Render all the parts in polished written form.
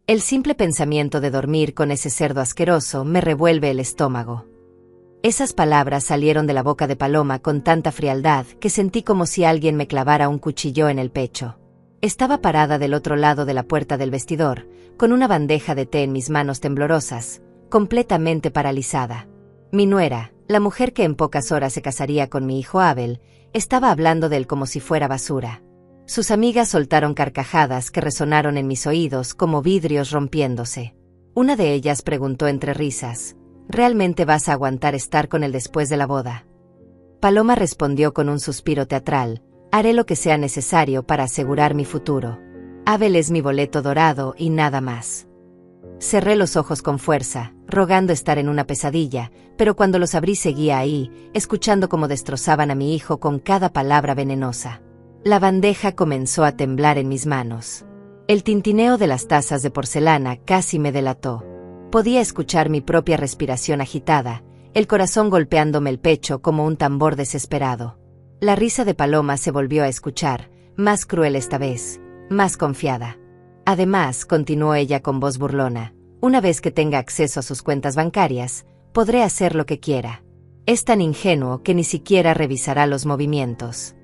El simple pensamiento de dormir con ese cerdo asqueroso me revuelve el estómago. Esas palabras salieron de la boca de Paloma con tanta frialdad que sentí como si alguien me clavara un cuchillo en el pecho. Estaba parada del otro lado de la puerta del vestidor, con una bandeja de té en mis manos temblorosas, completamente paralizada. Mi nuera, la mujer que en pocas horas se casaría con mi hijo Abel, estaba hablando de él como si fuera basura. Sus amigas soltaron carcajadas que resonaron en mis oídos como vidrios rompiéndose. Una de ellas preguntó entre risas: ¿realmente vas a aguantar estar con él después de la boda? Paloma respondió con un suspiro teatral: haré lo que sea necesario para asegurar mi futuro. Abel es mi boleto dorado y nada más. Cerré los ojos con fuerza, rogando estar en una pesadilla, pero cuando los abrí seguía ahí, escuchando cómo destrozaban a mi hijo con cada palabra venenosa. La bandeja comenzó a temblar en mis manos. El tintineo de las tazas de porcelana casi me delató. Podía escuchar mi propia respiración agitada, el corazón golpeándome el pecho como un tambor desesperado. La risa de Paloma se volvió a escuchar, más cruel esta vez, más confiada. Además, continuó ella con voz burlona, una vez que tenga acceso a sus cuentas bancarias, podré hacer lo que quiera. Es tan ingenuo que ni siquiera revisará los movimientos.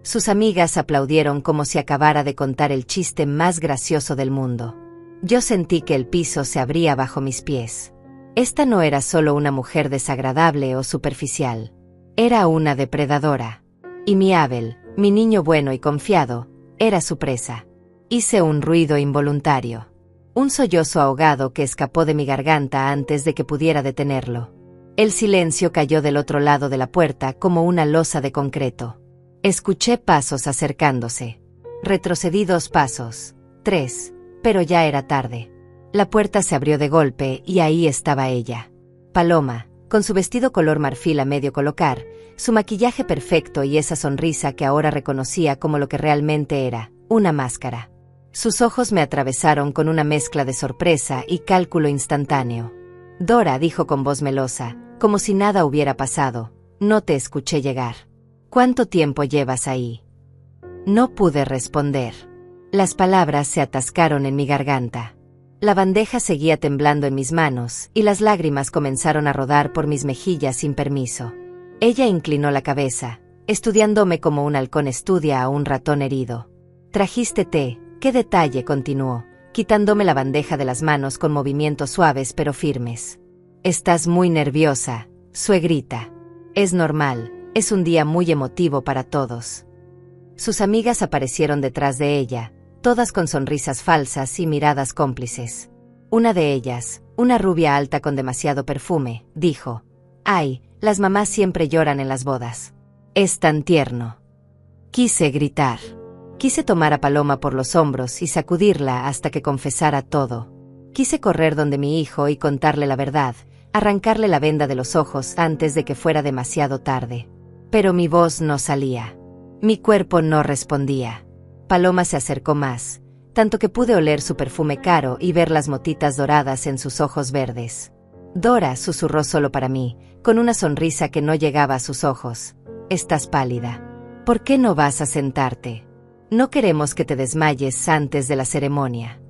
Sus amigas aplaudieron como si acabara de contar el chiste más gracioso del mundo. Yo sentí que el piso se abría bajo mis pies. Esta no era solo una mujer desagradable o superficial. Era una depredadora. Y mi Abel, mi niño bueno y confiado, era su presa. Hice un ruido involuntario. Un sollozo ahogado que escapó de mi garganta antes de que pudiera detenerlo. El silencio cayó del otro lado de la puerta como una losa de concreto. Escuché pasos acercándose. Retrocedí 2 pasos, 3, pero ya era tarde. La puerta se abrió de golpe y ahí estaba ella. Paloma, con su vestido color marfil a medio colocar, su maquillaje perfecto y esa sonrisa que ahora reconocía como lo que realmente era, una máscara. Sus ojos me atravesaron con una mezcla de sorpresa y cálculo instantáneo. Dora, dijo con voz melosa, como si nada hubiera pasado, no te escuché llegar. ¿Cuánto tiempo llevas ahí? No pude responder. Las palabras se atascaron en mi garganta. La bandeja seguía temblando en mis manos y las lágrimas comenzaron a rodar por mis mejillas sin permiso. Ella inclinó la cabeza, estudiándome como un halcón estudia a un ratón herido. Trajiste té, qué detalle, continuó, quitándome la bandeja de las manos con movimientos suaves pero firmes. Estás muy nerviosa, suegrita. Es normal. Es un día muy emotivo para todos. Sus amigas aparecieron detrás de ella, todas con sonrisas falsas y miradas cómplices. Una de ellas, una rubia alta con demasiado perfume, dijo: «Ay, las mamás siempre lloran en las bodas. Es tan tierno». Quise gritar. Quise tomar a Paloma por los hombros y sacudirla hasta que confesara todo. Quise correr donde mi hijo y contarle la verdad, arrancarle la venda de los ojos antes de que fuera demasiado tarde. Pero mi voz no salía. Mi cuerpo no respondía. Paloma se acercó más, tanto que pude oler su perfume caro y ver las motitas doradas en sus ojos verdes. Dora, susurró solo para mí, con una sonrisa que no llegaba a sus ojos. Estás pálida. ¿Por qué no vas a sentarte? No queremos que te desmayes antes de la ceremonia.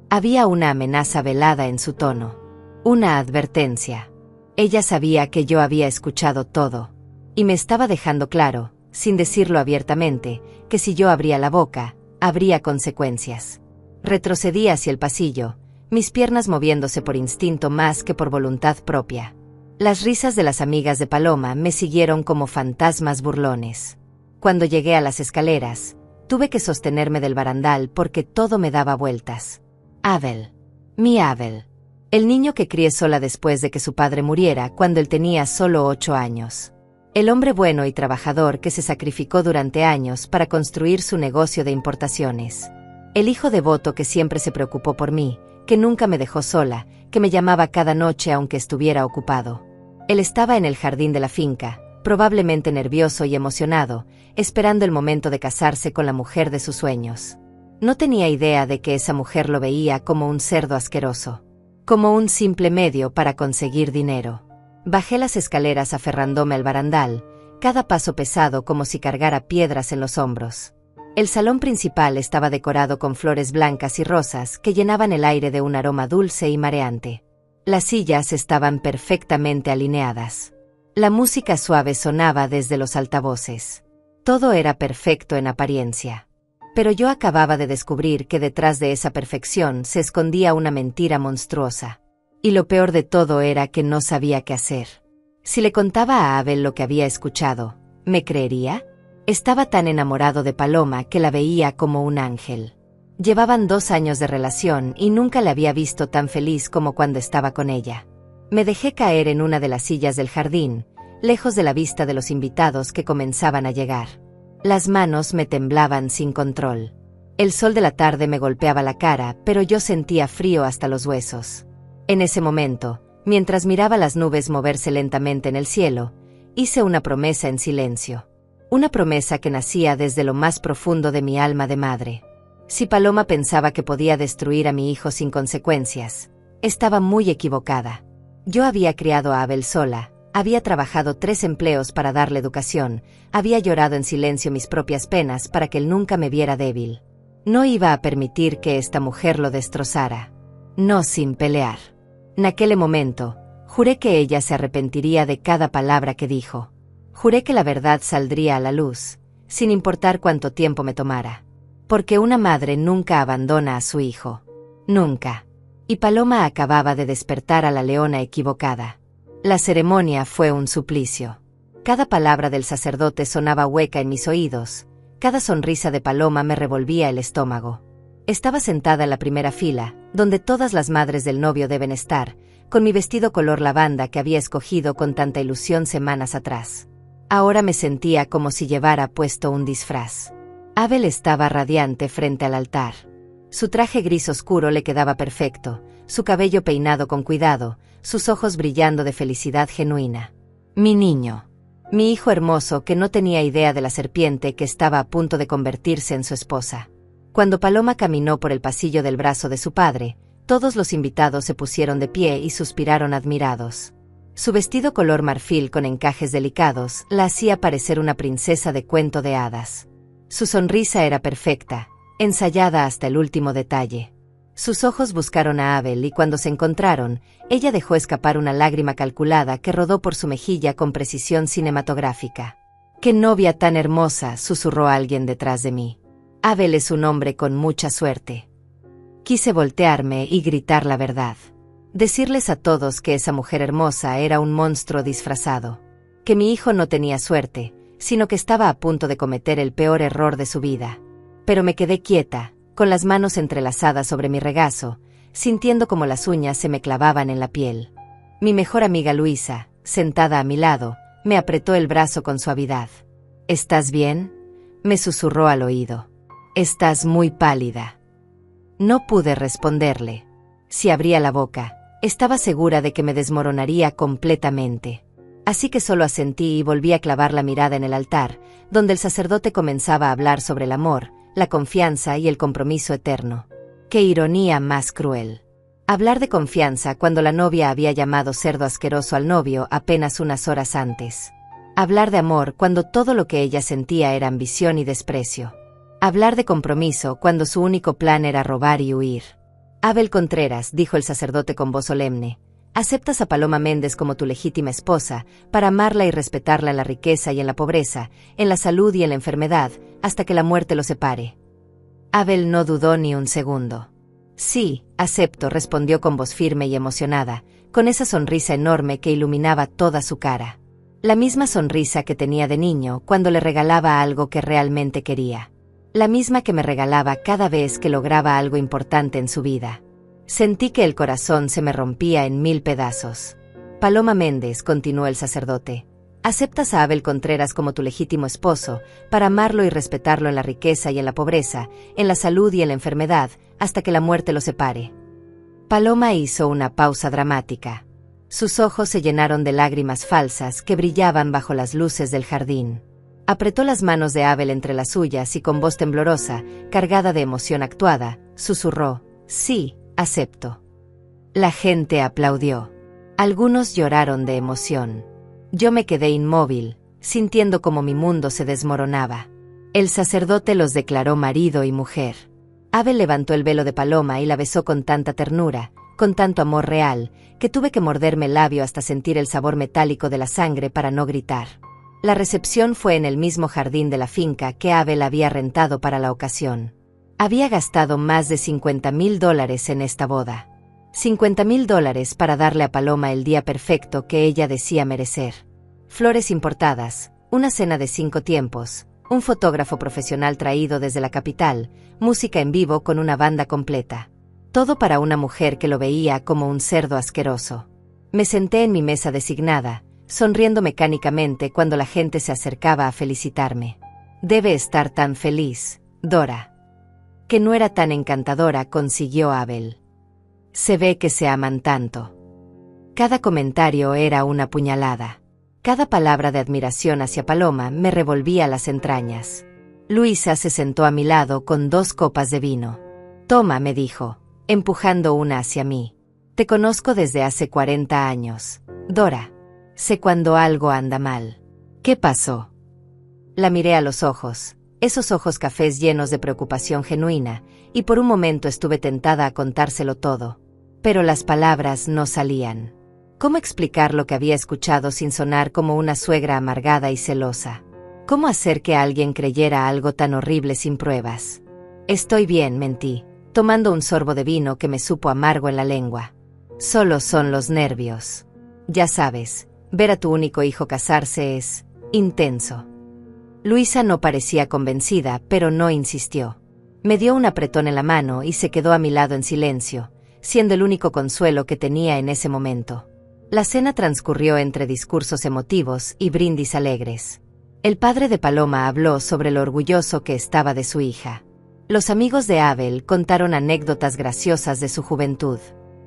Había una amenaza velada en su tono. Una advertencia. Ella sabía que yo había escuchado todo. Y me estaba dejando claro, sin decirlo abiertamente, que si yo abría la boca, habría consecuencias. Retrocedí hacia el pasillo, mis piernas moviéndose por instinto más que por voluntad propia. Las risas de las amigas de Paloma me siguieron como fantasmas burlones. Cuando llegué a las escaleras, tuve que sostenerme del barandal porque todo me daba vueltas. Abel. Mi Abel. El niño que crié sola después de que su padre muriera cuando él tenía solo 8 años. El hombre bueno y trabajador que se sacrificó durante años para construir su negocio de importaciones. El hijo devoto que siempre se preocupó por mí, que nunca me dejó sola, que me llamaba cada noche aunque estuviera ocupado. Él estaba en el jardín de la finca, probablemente nervioso y emocionado, esperando el momento de casarse con la mujer de sus sueños. No tenía idea de que esa mujer lo veía como un cerdo asqueroso, como un simple medio para conseguir dinero. Bajé las escaleras aferrándome al barandal, cada paso pesado como si cargara piedras en los hombros. El salón principal estaba decorado con flores blancas y rosas que llenaban el aire de un aroma dulce y mareante. Las sillas estaban perfectamente alineadas. La música suave sonaba desde los altavoces. Todo era perfecto en apariencia. Pero yo acababa de descubrir que detrás de esa perfección se escondía una mentira monstruosa. Y lo peor de todo era que no sabía qué hacer. Si le contaba a Abel lo que había escuchado, ¿me creería? Estaba tan enamorado de Paloma que la veía como un ángel. Llevaban 2 años de relación y nunca la había visto tan feliz como cuando estaba con ella. Me dejé caer en una de las sillas del jardín, lejos de la vista de los invitados que comenzaban a llegar. Las manos me temblaban sin control. El sol de la tarde me golpeaba la cara, pero yo sentía frío hasta los huesos. En ese momento, mientras miraba las nubes moverse lentamente en el cielo, hice una promesa en silencio. Una promesa que nacía desde lo más profundo de mi alma de madre. Si Paloma pensaba que podía destruir a mi hijo sin consecuencias, estaba muy equivocada. Yo había criado a Abel sola, había trabajado 3 empleos para darle educación, había llorado en silencio mis propias penas para que él nunca me viera débil. No iba a permitir que esta mujer lo destrozara. No sin pelear. En aquel momento, juré que ella se arrepentiría de cada palabra que dijo. Juré que la verdad saldría a la luz, sin importar cuánto tiempo me tomara. Porque una madre nunca abandona a su hijo. Nunca. Y Paloma acababa de despertar a la leona equivocada. La ceremonia fue un suplicio. Cada palabra del sacerdote sonaba hueca en mis oídos, cada sonrisa de Paloma me revolvía el estómago. Estaba sentada en la primera fila, donde todas las madres del novio deben estar, con mi vestido color lavanda que había escogido con tanta ilusión semanas atrás. Ahora me sentía como si llevara puesto un disfraz. Abel estaba radiante frente al altar. Su traje gris oscuro le quedaba perfecto, su cabello peinado con cuidado, sus ojos brillando de felicidad genuina. Mi niño. Mi hijo hermoso que no tenía idea de la serpiente que estaba a punto de convertirse en su esposa. Cuando Paloma caminó por el pasillo del brazo de su padre, todos los invitados se pusieron de pie y suspiraron admirados. Su vestido color marfil con encajes delicados la hacía parecer una princesa de cuento de hadas. Su sonrisa era perfecta, ensayada hasta el último detalle. Sus ojos buscaron a Abel y cuando se encontraron, ella dejó escapar una lágrima calculada que rodó por su mejilla con precisión cinematográfica. «¡Qué novia tan hermosa!», susurró alguien detrás de mí. Abel es un hombre con mucha suerte. Quise voltearme y gritar la verdad. Decirles a todos que esa mujer hermosa era un monstruo disfrazado. Que mi hijo no tenía suerte, sino que estaba a punto de cometer el peor error de su vida. Pero me quedé quieta, con las manos entrelazadas sobre mi regazo, sintiendo como las uñas se me clavaban en la piel. Mi mejor amiga Luisa, sentada a mi lado, me apretó el brazo con suavidad. «¿Estás bien?», me susurró al oído. «Estás muy pálida». No pude responderle. Si abría la boca, estaba segura de que me desmoronaría completamente. Así que solo asentí y volví a clavar la mirada en el altar, donde el sacerdote comenzaba a hablar sobre el amor, la confianza y el compromiso eterno. ¡Qué ironía más cruel! Hablar de confianza cuando la novia había llamado cerdo asqueroso al novio apenas unas horas antes. Hablar de amor cuando todo lo que ella sentía era ambición y desprecio. Hablar de compromiso cuando su único plan era robar y huir. «Abel Contreras», dijo el sacerdote con voz solemne, «aceptas a Paloma Méndez como tu legítima esposa, para amarla y respetarla en la riqueza y en la pobreza, en la salud y en la enfermedad, hasta que la muerte los separe». Abel no dudó ni un segundo. «Sí, acepto», respondió con voz firme y emocionada, con esa sonrisa enorme que iluminaba toda su cara. La misma sonrisa que tenía de niño cuando le regalaba algo que realmente quería. La misma que me regalaba cada vez que lograba algo importante en su vida. Sentí que el corazón se me rompía en 1000 pedazos. «Paloma Méndez», continuó el sacerdote, «aceptas a Abel Contreras como tu legítimo esposo, para amarlo y respetarlo en la riqueza y en la pobreza, en la salud y en la enfermedad, hasta que la muerte los separe». Paloma hizo una pausa dramática. Sus ojos se llenaron de lágrimas falsas que brillaban bajo las luces del jardín. Apretó las manos de Abel entre las suyas y con voz temblorosa, cargada de emoción actuada, susurró: «Sí, acepto». La gente aplaudió. Algunos lloraron de emoción. Yo me quedé inmóvil, sintiendo como mi mundo se desmoronaba. El sacerdote los declaró marido y mujer. Abel levantó el velo de Paloma y la besó con tanta ternura, con tanto amor real, que tuve que morderme el labio hasta sentir el sabor metálico de la sangre para no gritar. La recepción fue en el mismo jardín de la finca que Abel había rentado para la ocasión. Había gastado más de $50,000 en esta boda. $50,000 para darle a Paloma el día perfecto que ella decía merecer. Flores importadas, una cena de 5 tiempos, un fotógrafo profesional traído desde la capital, música en vivo con una banda completa. Todo para una mujer que lo veía como un cerdo asqueroso. Me senté en mi mesa designada, sonriendo mecánicamente cuando la gente se acercaba a felicitarme. Debe estar tan feliz, Dora. Que no era tan encantadora, consiguió Abel. Se ve que se aman tanto. Cada comentario era una puñalada. Cada palabra de admiración hacia Paloma me revolvía las entrañas. Luisa se sentó a mi lado con 2 copas de vino. Toma, me dijo, empujando una hacia mí. Te conozco desde hace 40 años, Dora. Sé cuando algo anda mal. ¿Qué pasó? La miré a los ojos, esos ojos cafés llenos de preocupación genuina, y por un momento estuve tentada a contárselo todo. Pero las palabras no salían. ¿Cómo explicar lo que había escuchado sin sonar como una suegra amargada y celosa? ¿Cómo hacer que alguien creyera algo tan horrible sin pruebas? Estoy bien, mentí, tomando un sorbo de vino que me supo amargo en la lengua. Solo son los nervios. Ya sabes, ver a tu único hijo casarse es intenso. Luisa no parecía convencida, pero no insistió. Me dio un apretón en la mano y se quedó a mi lado en silencio, siendo el único consuelo que tenía en ese momento. La cena transcurrió entre discursos emotivos y brindis alegres. El padre de Paloma habló sobre lo orgulloso que estaba de su hija. Los amigos de Abel contaron anécdotas graciosas de su juventud.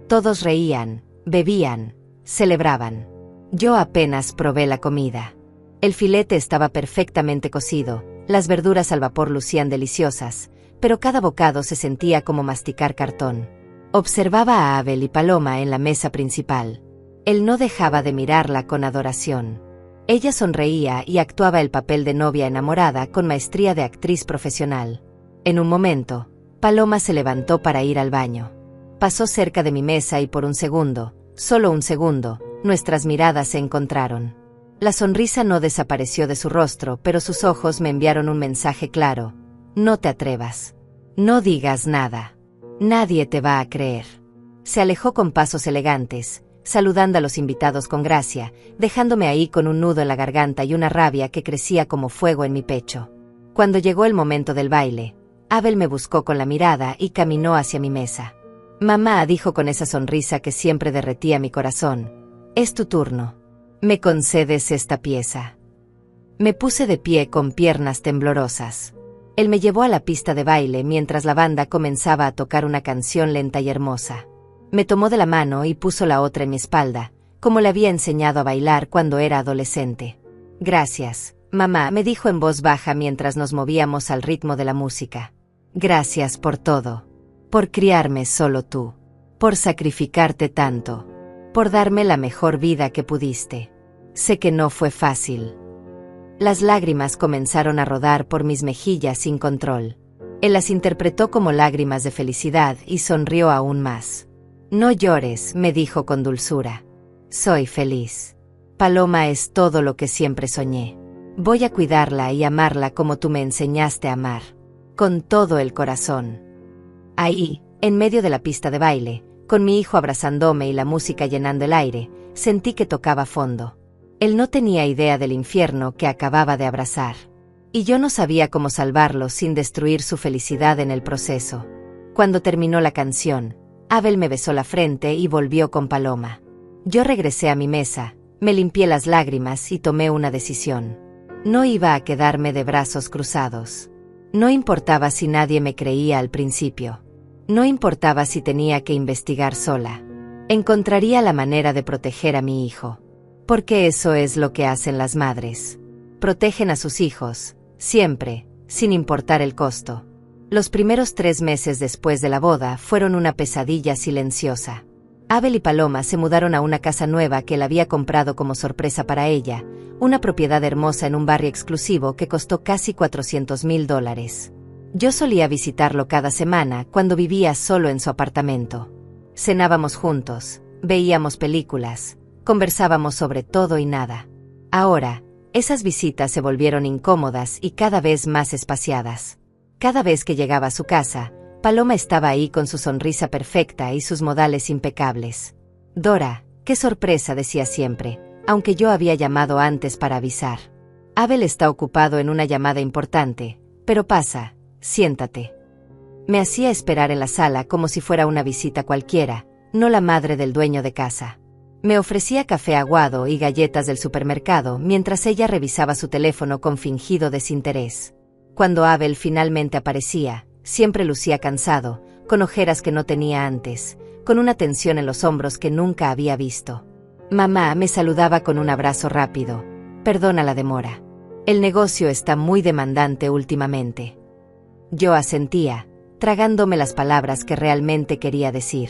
Todos reían, bebían, celebraban. Yo apenas probé la comida. El filete estaba perfectamente cocido, las verduras al vapor lucían deliciosas, pero cada bocado se sentía como masticar cartón. Observaba a Abel y Paloma en la mesa principal. Él no dejaba de mirarla con adoración. Ella sonreía y actuaba el papel de novia enamorada con maestría de actriz profesional. En un momento, Paloma se levantó para ir al baño. Pasó cerca de mi mesa y por un segundo, solo un segundo, nuestras miradas se encontraron. La sonrisa no desapareció de su rostro, pero sus ojos me enviaron un mensaje claro. No te atrevas. No digas nada. Nadie te va a creer. Se alejó con pasos elegantes, saludando a los invitados con gracia, dejándome ahí con un nudo en la garganta y una rabia que crecía como fuego en mi pecho. Cuando llegó el momento del baile, Abel me buscó con la mirada y caminó hacia mi mesa. Mamá, dijo con esa sonrisa que siempre derretía mi corazón. Es tu turno. ¿Me concedes esta pieza? Me puse de pie con piernas temblorosas. Él me llevó a la pista de baile mientras la banda comenzaba a tocar una canción lenta y hermosa. Me tomó de la mano y puso la otra en mi espalda, como le había enseñado a bailar cuando era adolescente. Gracias, mamá, me dijo en voz baja mientras nos movíamos al ritmo de la música. Gracias por todo. Por criarme solo tú. Por sacrificarte tanto. Por darme la mejor vida que pudiste. Sé que no fue fácil. Las lágrimas comenzaron a rodar por mis mejillas sin control. Él las interpretó como lágrimas de felicidad y sonrió aún más. No llores, me dijo con dulzura. Soy feliz. Paloma es todo lo que siempre soñé. Voy a cuidarla y amarla como tú me enseñaste a amar. Con todo el corazón. Ahí, en medio de la pista de baile, con mi hijo abrazándome y la música llenando el aire, sentí que tocaba fondo. Él no tenía idea del infierno que acababa de abrazar. Y yo no sabía cómo salvarlo sin destruir su felicidad en el proceso. Cuando terminó la canción, Abel me besó la frente y volvió con Paloma. Yo regresé a mi mesa, me limpié las lágrimas y tomé una decisión. No iba a quedarme de brazos cruzados. No importaba si nadie me creía al principio. No importaba si tenía que investigar sola. Encontraría la manera de proteger a mi hijo. Porque eso es lo que hacen las madres. Protegen a sus hijos, siempre, sin importar el costo. Los primeros 3 meses después de la boda fueron una pesadilla silenciosa. Abel y Paloma se mudaron a una casa nueva que él había comprado como sorpresa para ella, una propiedad hermosa en un barrio exclusivo que costó casi $400,000. Yo solía visitarlo cada semana cuando vivía solo en su apartamento. Cenábamos juntos, veíamos películas, conversábamos sobre todo y nada. Ahora, esas visitas se volvieron incómodas y cada vez más espaciadas. Cada vez que llegaba a su casa, Paloma estaba ahí con su sonrisa perfecta y sus modales impecables. Dora, qué sorpresa, decía siempre, aunque yo había llamado antes para avisar. Abel está ocupado en una llamada importante, pero pasa, siéntate. Me hacía esperar en la sala como si fuera una visita cualquiera, no la madre del dueño de casa. Me ofrecía café aguado y galletas del supermercado mientras ella revisaba su teléfono con fingido desinterés. Cuando Abel finalmente aparecía, siempre lucía cansado, con ojeras que no tenía antes, con una tensión en los hombros que nunca había visto. Mamá me saludaba con un abrazo rápido. Perdona la demora. El negocio está muy demandante últimamente. Yo asentía, tragándome las palabras que realmente quería decir.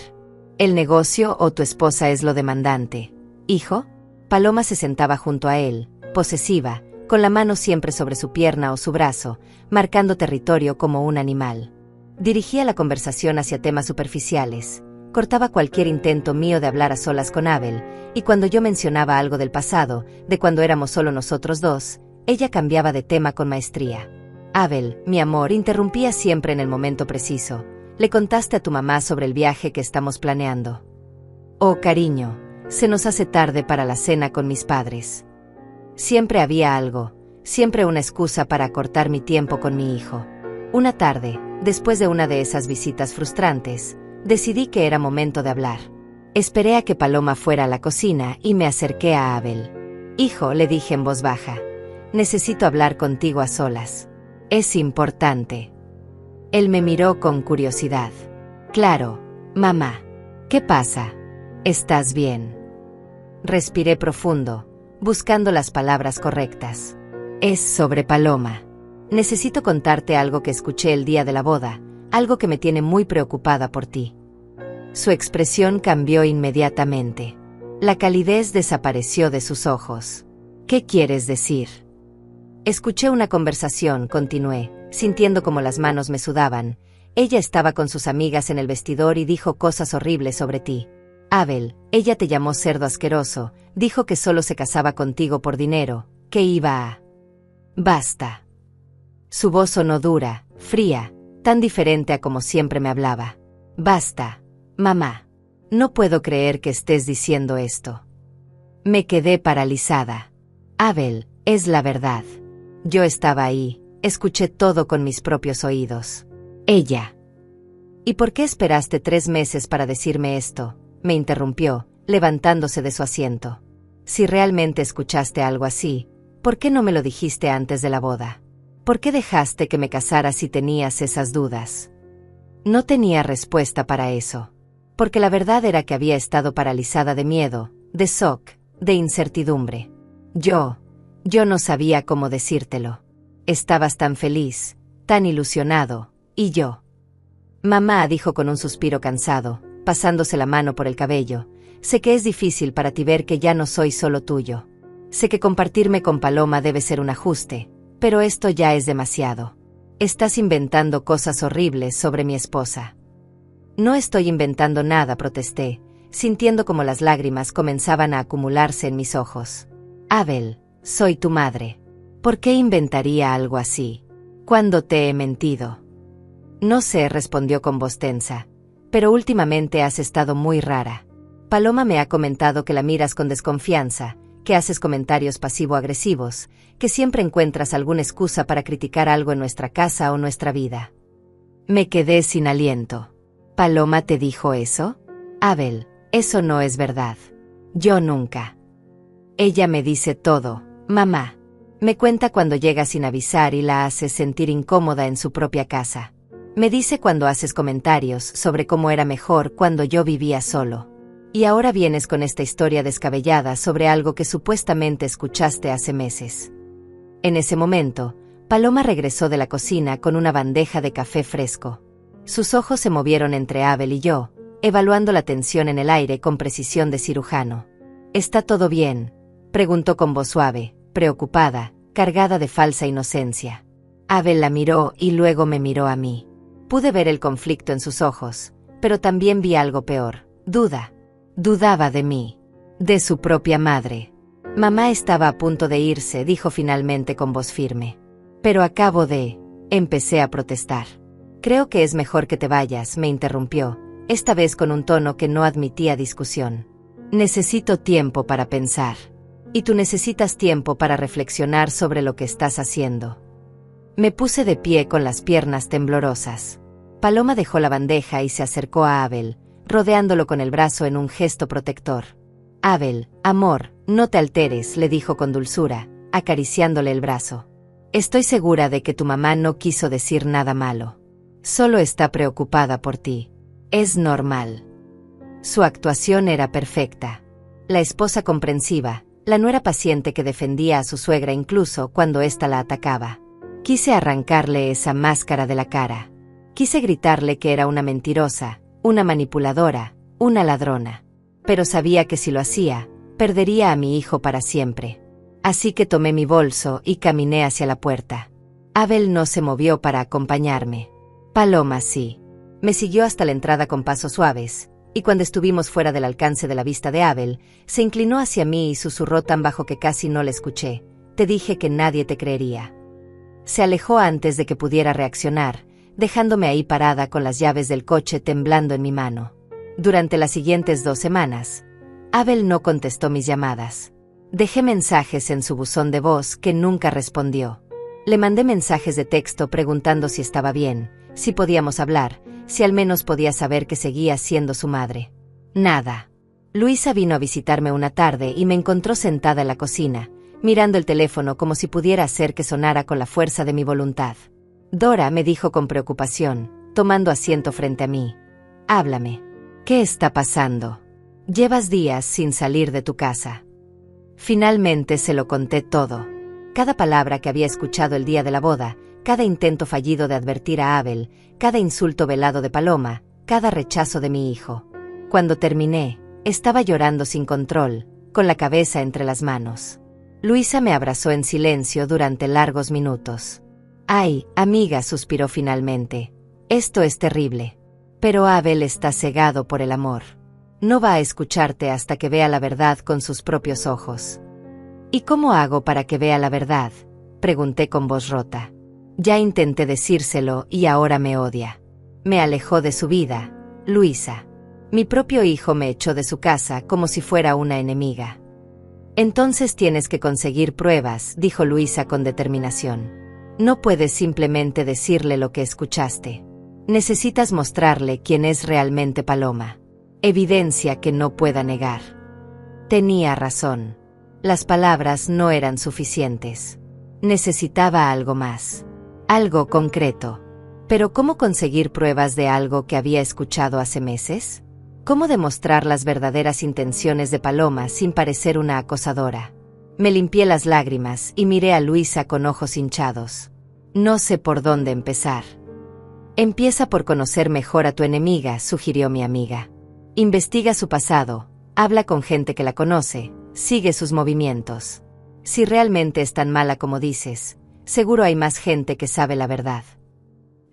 ¿El negocio o tu esposa es lo demandante, hijo? Paloma se sentaba junto a él, posesiva, con la mano siempre sobre su pierna o su brazo, marcando territorio como un animal. Dirigía la conversación hacia temas superficiales, cortaba cualquier intento mío de hablar a solas con Abel, y cuando yo mencionaba algo del pasado, de cuando éramos solo nosotros dos, ella cambiaba de tema con maestría. Abel, mi amor, interrumpía siempre en el momento preciso. ¿Le contaste a tu mamá sobre el viaje que estamos planeando? Oh, cariño, se nos hace tarde para la cena con mis padres. Siempre había algo, siempre una excusa para acortar mi tiempo con mi hijo. Una tarde, después de una de esas visitas frustrantes, decidí que era momento de hablar. Esperé a que Paloma fuera a la cocina y me acerqué a Abel. Hijo, le dije en voz baja, necesito hablar contigo a solas. Es importante. Él me miró con curiosidad. Claro, mamá. ¿Qué pasa? ¿Estás bien? Respiré profundo, buscando las palabras correctas. Es sobre Paloma. Necesito contarte algo que escuché el día de la boda, algo que me tiene muy preocupada por ti. Su expresión cambió inmediatamente. La calidez desapareció de sus ojos. ¿Qué quieres decir? Escuché una conversación, continué, sintiendo como las manos me sudaban. Ella estaba con sus amigas en el vestidor y dijo cosas horribles sobre ti. Abel, ella te llamó cerdo asqueroso, dijo que solo se casaba contigo por dinero, que iba a... Basta. Su voz sonó dura, fría, tan diferente a como siempre me hablaba. Basta, mamá. No puedo creer que estés diciendo esto. Me quedé paralizada. Abel, es la verdad. Yo estaba ahí, escuché todo con mis propios oídos. Ella. ¿Y por qué esperaste 3 meses para decirme esto? Me interrumpió, levantándose de su asiento. Si realmente escuchaste algo así, ¿por qué no me lo dijiste antes de la boda? ¿Por qué dejaste que me casara si tenías esas dudas? No tenía respuesta para eso. Porque la verdad era que había estado paralizada de miedo, de shock, de incertidumbre. Yo no sabía cómo decírtelo. Estabas tan feliz, tan ilusionado, y yo. Mamá, dijo con un suspiro cansado, pasándose la mano por el cabello, sé que es difícil para ti ver que ya no soy solo tuyo. Sé que compartirme con Paloma debe ser un ajuste, pero esto ya es demasiado. Estás inventando cosas horribles sobre mi esposa. No estoy inventando nada, protesté, sintiendo como las lágrimas comenzaban a acumularse en mis ojos. Abel, soy tu madre. ¿Por qué inventaría algo así? ¿Cuándo te he mentido? No sé, respondió con voz tensa, pero últimamente has estado muy rara. Paloma me ha comentado que la miras con desconfianza, que haces comentarios pasivo-agresivos, que siempre encuentras alguna excusa para criticar algo en nuestra casa o nuestra vida. Me quedé sin aliento. ¿Paloma te dijo eso? Abel, eso no es verdad. Yo nunca. Ella me dice todo, mamá. Me cuenta cuando llega sin avisar y la hace sentir incómoda en su propia casa. Me dice cuando haces comentarios sobre cómo era mejor cuando yo vivía solo. Y ahora vienes con esta historia descabellada sobre algo que supuestamente escuchaste hace meses. En ese momento, Paloma regresó de la cocina con una bandeja de café fresco. Sus ojos se movieron entre Abel y yo, evaluando la tensión en el aire con precisión de cirujano. ¿Está todo bien?, preguntó con voz suave, preocupada, cargada de falsa inocencia. Abel la miró y luego me miró a mí. Pude ver el conflicto en sus ojos, pero también vi algo peor: duda. Dudaba de mí, de su propia madre. Mamá estaba a punto de irse, dijo finalmente con voz firme. Pero empecé a protestar. Creo que es mejor que te vayas, me interrumpió, esta vez con un tono que no admitía discusión. Necesito tiempo para pensar. Y tú necesitas tiempo para reflexionar sobre lo que estás haciendo. Me puse de pie con las piernas temblorosas. Paloma dejó la bandeja y se acercó a Abel, rodeándolo con el brazo en un gesto protector. Abel, amor, no te alteres, le dijo con dulzura, acariciándole el brazo. Estoy segura de que tu mamá no quiso decir nada malo. Solo está preocupada por ti. Es normal. Su actuación era perfecta. La esposa comprensiva, la nuera paciente que defendía a su suegra incluso cuando ésta la atacaba. Quise arrancarle esa máscara de la cara. Quise gritarle que era una mentirosa, una manipuladora, una ladrona. Pero sabía que si lo hacía, perdería a mi hijo para siempre. Así que tomé mi bolso y caminé hacia la puerta. Abel no se movió para acompañarme. Paloma sí. Me siguió hasta la entrada con pasos suaves, y cuando estuvimos fuera del alcance de la vista de Abel, se inclinó hacia mí y susurró tan bajo que casi no le escuché: te dije que nadie te creería. Se alejó antes de que pudiera reaccionar, dejándome ahí parada con las llaves del coche temblando en mi mano. Durante las siguientes 2 semanas, Abel no contestó mis llamadas. Dejé mensajes en su buzón de voz que nunca respondió. Le mandé mensajes de texto preguntando si estaba bien, si podíamos hablar, si al menos podía saber que seguía siendo su madre. Nada. Luisa vino a visitarme una tarde y me encontró sentada en la cocina, mirando el teléfono como si pudiera hacer que sonara con la fuerza de mi voluntad. Dora, me dijo con preocupación, tomando asiento frente a mí. Háblame. ¿Qué está pasando? Llevas días sin salir de tu casa. Finalmente se lo conté todo. Cada palabra que había escuchado el día de la boda, cada intento fallido de advertir a Abel, cada insulto velado de Paloma, cada rechazo de mi hijo. Cuando terminé, estaba llorando sin control, con la cabeza entre las manos. Luisa me abrazó en silencio durante largos minutos. Ay, amiga, suspiró finalmente. Esto es terrible. Pero Abel está cegado por el amor. No va a escucharte hasta que vea la verdad con sus propios ojos. ¿Y cómo hago para que vea la verdad?, pregunté con voz rota. Ya intenté decírselo y ahora me odia. Me alejó de su vida, Luisa. Mi propio hijo me echó de su casa como si fuera una enemiga. Entonces tienes que conseguir pruebas, dijo Luisa con determinación. No puedes simplemente decirle lo que escuchaste. Necesitas mostrarle quién es realmente Paloma. Evidencia que no pueda negar. Tenía razón. Las palabras no eran suficientes. Necesitaba algo más. Algo concreto. Pero ¿cómo conseguir pruebas de algo que había escuchado hace meses? ¿Cómo demostrar las verdaderas intenciones de Paloma sin parecer una acosadora? Me limpié las lágrimas y miré a Luisa con ojos hinchados. No sé por dónde empezar. Empieza por conocer mejor a tu enemiga, sugirió mi amiga. Investiga su pasado, habla con gente que la conoce, sigue sus movimientos. Si realmente es tan mala como dices, seguro hay más gente que sabe la verdad.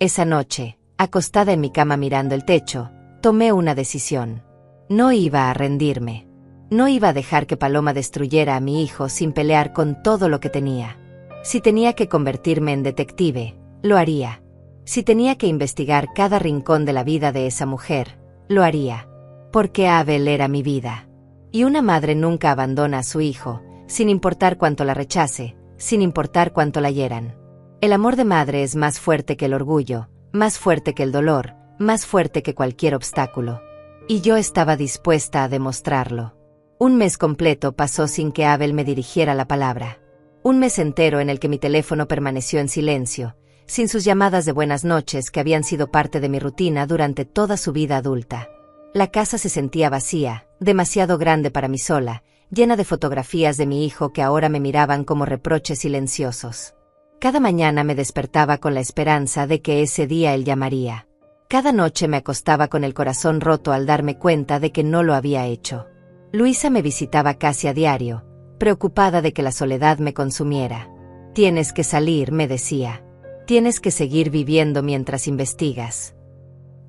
Esa noche, acostada en mi cama mirando el techo, tomé una decisión. No iba a rendirme. No iba a dejar que Paloma destruyera a mi hijo sin pelear con todo lo que tenía. Si tenía que convertirme en detective, lo haría. Si tenía que investigar cada rincón de la vida de esa mujer, lo haría. Porque Abel era mi vida. Y una madre nunca abandona a su hijo, sin importar cuánto la rechace, sin importar cuánto la hieran. El amor de madre es más fuerte que el orgullo, más fuerte que el dolor, más fuerte que cualquier obstáculo. Y yo estaba dispuesta a demostrarlo. Un mes completo pasó sin que Abel me dirigiera la palabra. Un mes entero en el que mi teléfono permaneció en silencio, sin sus llamadas de buenas noches que habían sido parte de mi rutina durante toda su vida adulta. La casa se sentía vacía, demasiado grande para mí sola, llena de fotografías de mi hijo que ahora me miraban como reproches silenciosos. Cada mañana me despertaba con la esperanza de que ese día él llamaría. Cada noche me acostaba con el corazón roto al darme cuenta de que no lo había hecho. Luisa me visitaba casi a diario, preocupada de que la soledad me consumiera. Tienes que salir, me decía. Tienes que seguir viviendo mientras investigas.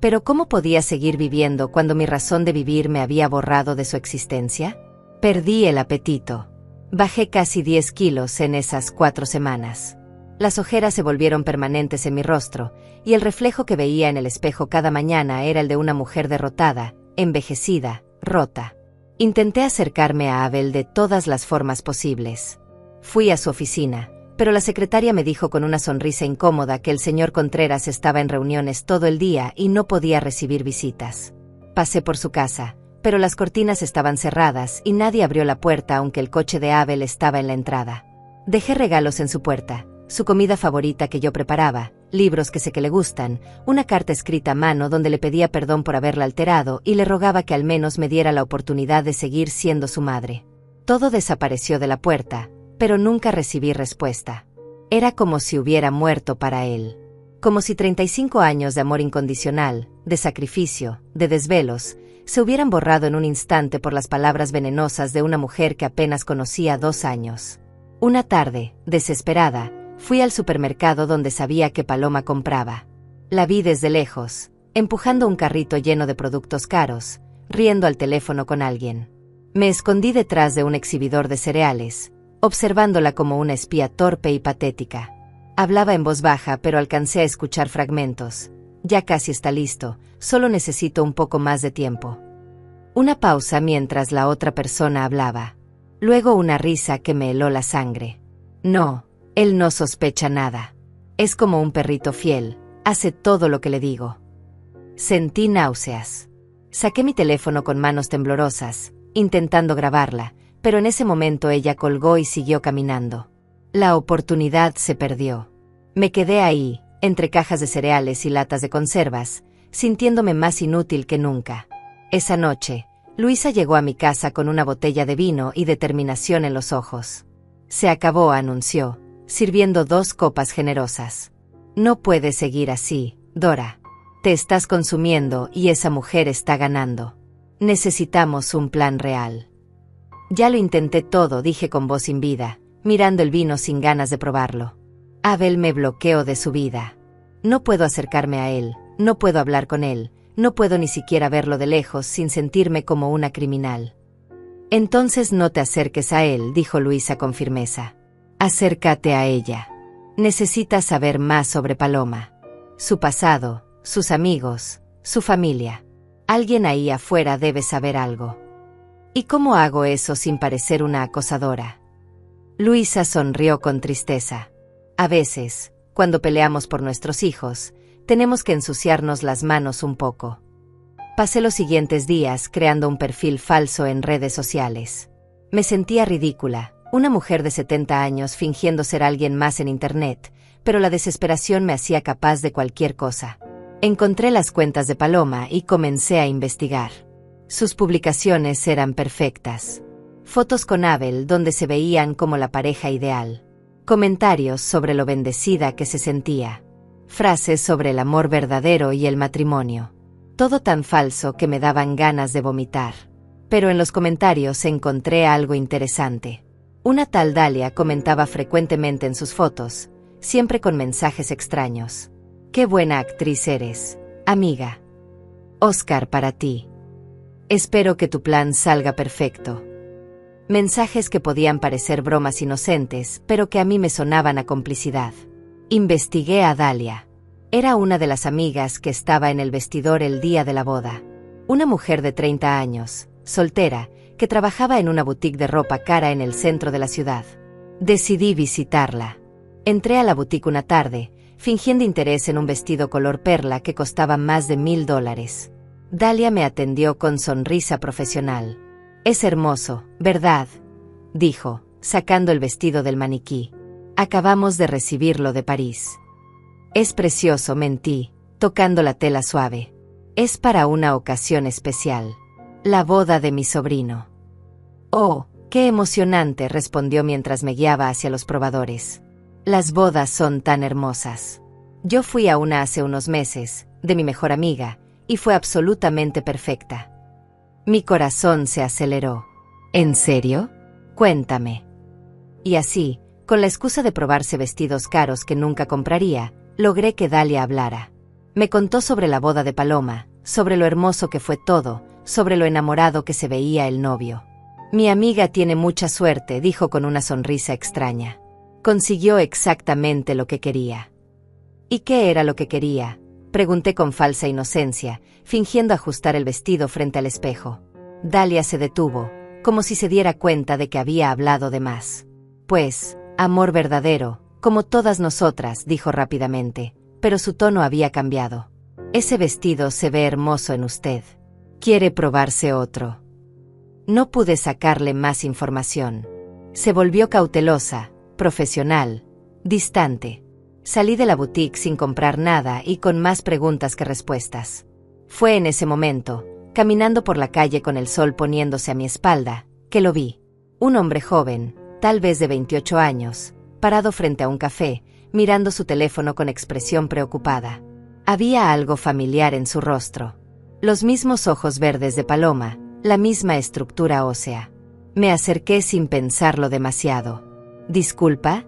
Pero ¿cómo podía seguir viviendo cuando mi razón de vivir me había borrado de su existencia? Perdí el apetito. Bajé casi 10 kilos en esas 4 semanas. Las ojeras se volvieron permanentes en mi rostro, y el reflejo que veía en el espejo cada mañana era el de una mujer derrotada, envejecida, rota. Intenté acercarme a Abel de todas las formas posibles. Fui a su oficina, pero la secretaria me dijo con una sonrisa incómoda que el señor Contreras estaba en reuniones todo el día y no podía recibir visitas. Pasé por su casa, pero las cortinas estaban cerradas y nadie abrió la puerta aunque el coche de Abel estaba en la entrada. Dejé regalos en su puerta, su comida favorita que yo preparaba, libros que sé que le gustan, una carta escrita a mano donde le pedía perdón por haberla alterado y le rogaba que al menos me diera la oportunidad de seguir siendo su madre. Todo desapareció de la puerta, pero nunca recibí respuesta. Era como si hubiera muerto para él. Como si 35 años de amor incondicional, de sacrificio, de desvelos, se hubieran borrado en un instante por las palabras venenosas de una mujer que apenas conocía 2 años. Una tarde, desesperada, fui al supermercado donde sabía que Paloma compraba. La vi desde lejos, empujando un carrito lleno de productos caros, riendo al teléfono con alguien. Me escondí detrás de un exhibidor de cereales, observándola como una espía torpe y patética. Hablaba en voz baja, pero alcancé a escuchar fragmentos. Ya casi está listo, solo necesito un poco más de tiempo. Una pausa mientras la otra persona hablaba. Luego una risa que me heló la sangre. No, él no sospecha nada. Es como un perrito fiel, hace todo lo que le digo. Sentí náuseas. Saqué mi teléfono con manos temblorosas, intentando grabarla, pero en ese momento ella colgó y siguió caminando. La oportunidad se perdió. Me quedé ahí, entre cajas de cereales y latas de conservas, sintiéndome más inútil que nunca. Esa noche, Luisa llegó a mi casa con una botella de vino y determinación en los ojos. Se acabó, anunció, sirviendo 2 copas generosas. No puedes seguir así, Dora. Te estás consumiendo y esa mujer está ganando. Necesitamos un plan real. Ya lo intenté todo, dije con voz sin vida, mirando el vino sin ganas de probarlo. Abel me bloqueó de su vida. No puedo acercarme a él, no puedo hablar con él, no puedo ni siquiera verlo de lejos sin sentirme como una criminal. Entonces no te acerques a él, dijo Luisa con firmeza. Acércate a ella. Necesitas saber más sobre Paloma. Su pasado, sus amigos, su familia. Alguien ahí afuera debe saber algo. ¿Y cómo hago eso sin parecer una acosadora? Luisa sonrió con tristeza. A veces, cuando peleamos por nuestros hijos, tenemos que ensuciarnos las manos un poco. Pasé los siguientes días creando un perfil falso en redes sociales. Me sentía ridícula, una mujer de 70 años fingiendo ser alguien más en internet, pero la desesperación me hacía capaz de cualquier cosa. Encontré las cuentas de Paloma y comencé a investigar. Sus publicaciones eran perfectas. Fotos con Abel donde se veían como la pareja ideal. Comentarios sobre lo bendecida que se sentía. Frases sobre el amor verdadero y el matrimonio. Todo tan falso que me daban ganas de vomitar. Pero en los comentarios encontré algo interesante. Una tal Dalia comentaba frecuentemente en sus fotos, siempre con mensajes extraños. «Qué buena actriz eres, amiga. Oscar para ti. Espero que tu plan salga perfecto». Mensajes que podían parecer bromas inocentes, pero que a mí me sonaban a complicidad. Investigué a Dalia. Era una de las amigas que estaba en el vestidor el día de la boda. Una mujer de 30 años, soltera, que trabajaba en una boutique de ropa cara en el centro de la ciudad. Decidí visitarla. Entré a la boutique una tarde, fingiendo interés en un vestido color perla que costaba más de $1000. Dalia me atendió con sonrisa profesional. «Es hermoso, ¿verdad?», dijo, sacando el vestido del maniquí. «Acabamos de recibirlo de París». «Es precioso», mentí, tocando la tela suave. «Es para una ocasión especial. La boda de mi sobrino». «Oh, qué emocionante», respondió mientras me guiaba hacia los probadores. «Las bodas son tan hermosas. Yo fui a una hace unos meses, de mi mejor amiga, y fue absolutamente perfecta. Mi corazón se aceleró. ¿En serio? Cuéntame. Y así, con la excusa de probarse vestidos caros que nunca compraría, logré que Dalia hablara. Me contó sobre la boda de Paloma, sobre lo hermoso que fue todo, sobre lo enamorado que se veía el novio. Mi amiga tiene mucha suerte, dijo con una sonrisa extraña. Consiguió exactamente lo que quería. ¿Y qué era lo que quería?, pregunté con falsa inocencia, fingiendo ajustar el vestido frente al espejo. Dalia se detuvo, como si se diera cuenta de que había hablado de más. Pues, amor verdadero, como todas nosotras, dijo rápidamente, pero su tono había cambiado. Ese vestido se ve hermoso en usted. ¿Quiere probarse otro? No pude sacarle más información. Se volvió cautelosa, profesional, distante. Salí de la boutique sin comprar nada y con más preguntas que respuestas. Fue en ese momento, caminando por la calle con el sol poniéndose a mi espalda, que lo vi. Un hombre joven, tal vez de 28 años, parado frente a un café, mirando su teléfono con expresión preocupada. Había algo familiar en su rostro. Los mismos ojos verdes de Paloma, la misma estructura ósea. Me acerqué sin pensarlo demasiado. «Disculpa»,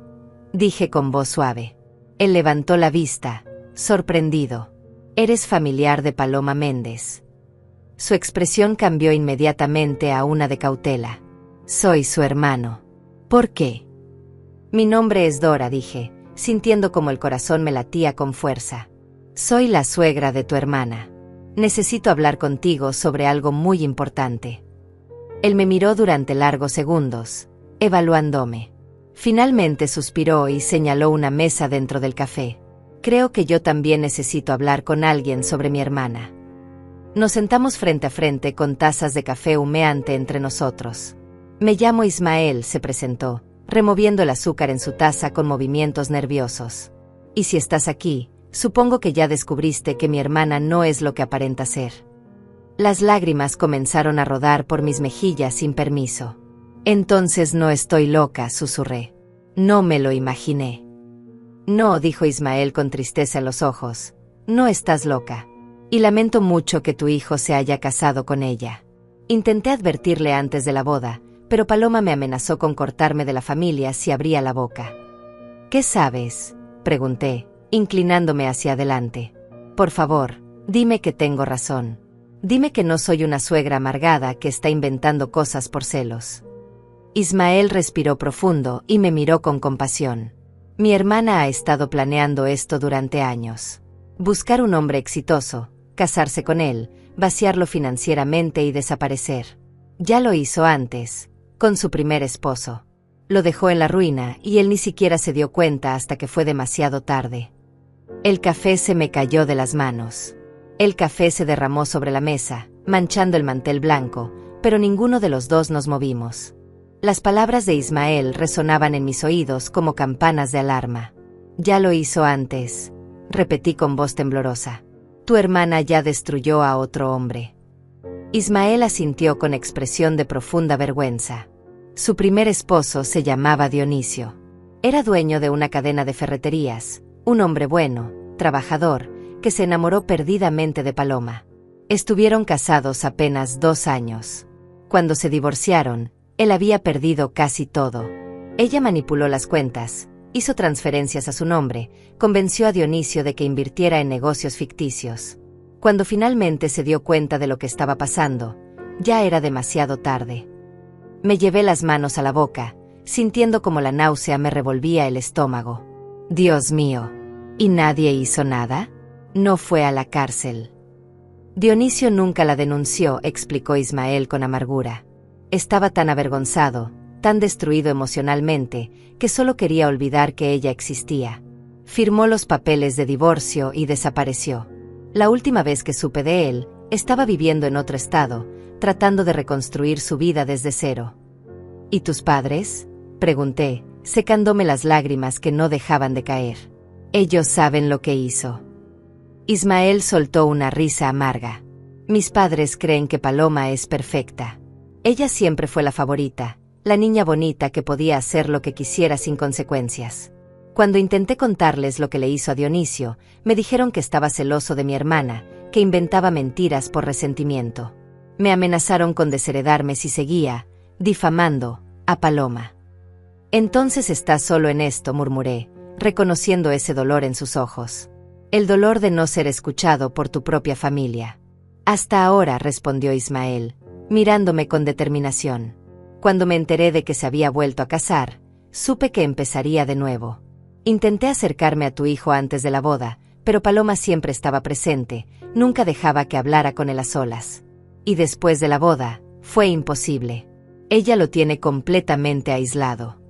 dije con voz suave. Él levantó la vista, sorprendido. «¿Eres familiar de Paloma Méndez?» Su expresión cambió inmediatamente a una de cautela. «Soy su hermano». «¿Por qué?» «Mi nombre es Dora», dije, sintiendo como el corazón me latía con fuerza. «Soy la suegra de tu hermana. Necesito hablar contigo sobre algo muy importante». Él me miró durante largos segundos, evaluándome. Finalmente suspiró y señaló una mesa dentro del café. «Creo que yo también necesito hablar con alguien sobre mi hermana». Nos sentamos frente a frente con tazas de café humeante entre nosotros. «Me llamo Ismael», se presentó, removiendo el azúcar en su taza con movimientos nerviosos. «Y si estás aquí, supongo que ya descubriste que mi hermana no es lo que aparenta ser». Las lágrimas comenzaron a rodar por mis mejillas sin permiso. «Entonces no estoy loca», susurré. «No me lo imaginé». «No», dijo Ismael con tristeza en los ojos. «No estás loca. Y lamento mucho que tu hijo se haya casado con ella». Intenté advertirle antes de la boda, pero Paloma me amenazó con cortarme de la familia si abría la boca. «¿Qué sabes?», pregunté, inclinándome hacia adelante. «Por favor, dime que tengo razón. Dime que no soy una suegra amargada que está inventando cosas por celos». Ismael respiró profundo y me miró con compasión. «Mi hermana ha estado planeando esto durante años. Buscar un hombre exitoso, casarse con él, vaciarlo financieramente y desaparecer. Ya lo hizo antes, con su primer esposo. Lo dejó en la ruina y él ni siquiera se dio cuenta hasta que fue demasiado tarde». El café se me cayó de las manos. El café se derramó sobre la mesa, manchando el mantel blanco, pero ninguno de los dos nos movimos. Las palabras de Ismael resonaban en mis oídos como campanas de alarma. «Ya lo hizo antes», repetí con voz temblorosa. «Tu hermana ya destruyó a otro hombre». Ismael asintió con expresión de profunda vergüenza. Su primer esposo se llamaba Dionisio. Era dueño de una cadena de ferreterías, un hombre bueno, trabajador, que se enamoró perdidamente de Paloma. Estuvieron casados apenas 2 años. Cuando se divorciaron, él había perdido casi todo. Ella manipuló las cuentas, hizo transferencias a su nombre, convenció a Dionisio de que invirtiera en negocios ficticios. Cuando finalmente se dio cuenta de lo que estaba pasando, ya era demasiado tarde. Me llevé las manos a la boca, sintiendo como la náusea me revolvía el estómago. «Dios mío, ¿y nadie hizo nada? No fue a la cárcel». «Dionisio nunca la denunció», explicó Ismael con amargura. Estaba tan avergonzado, tan destruido emocionalmente, que solo quería olvidar que ella existía. Firmó los papeles de divorcio y desapareció. La última vez que supe de él, estaba viviendo en otro estado, tratando de reconstruir su vida desde cero. «¿Y tus padres?», pregunté, secándome las lágrimas que no dejaban de caer. «Ellos saben lo que hizo». Ismael soltó una risa amarga. «Mis padres creen que Paloma es perfecta. Ella siempre fue la favorita, la niña bonita que podía hacer lo que quisiera sin consecuencias. Cuando intenté contarles lo que le hizo a Dionisio, me dijeron que estaba celoso de mi hermana, que inventaba mentiras por resentimiento. Me amenazaron con desheredarme si seguía, difamando a Paloma. Entonces estás solo en esto, murmuré, reconociendo ese dolor en sus ojos. El dolor de no ser escuchado por tu propia familia. Hasta ahora, respondió Ismael, mirándome con determinación. Cuando me enteré de que se había vuelto a casar, supe que empezaría de nuevo. Intenté acercarme a tu hijo antes de la boda, pero Paloma siempre estaba presente, nunca dejaba que hablara con él a solas. Y después de la boda, fue imposible. Ella lo tiene completamente aislado.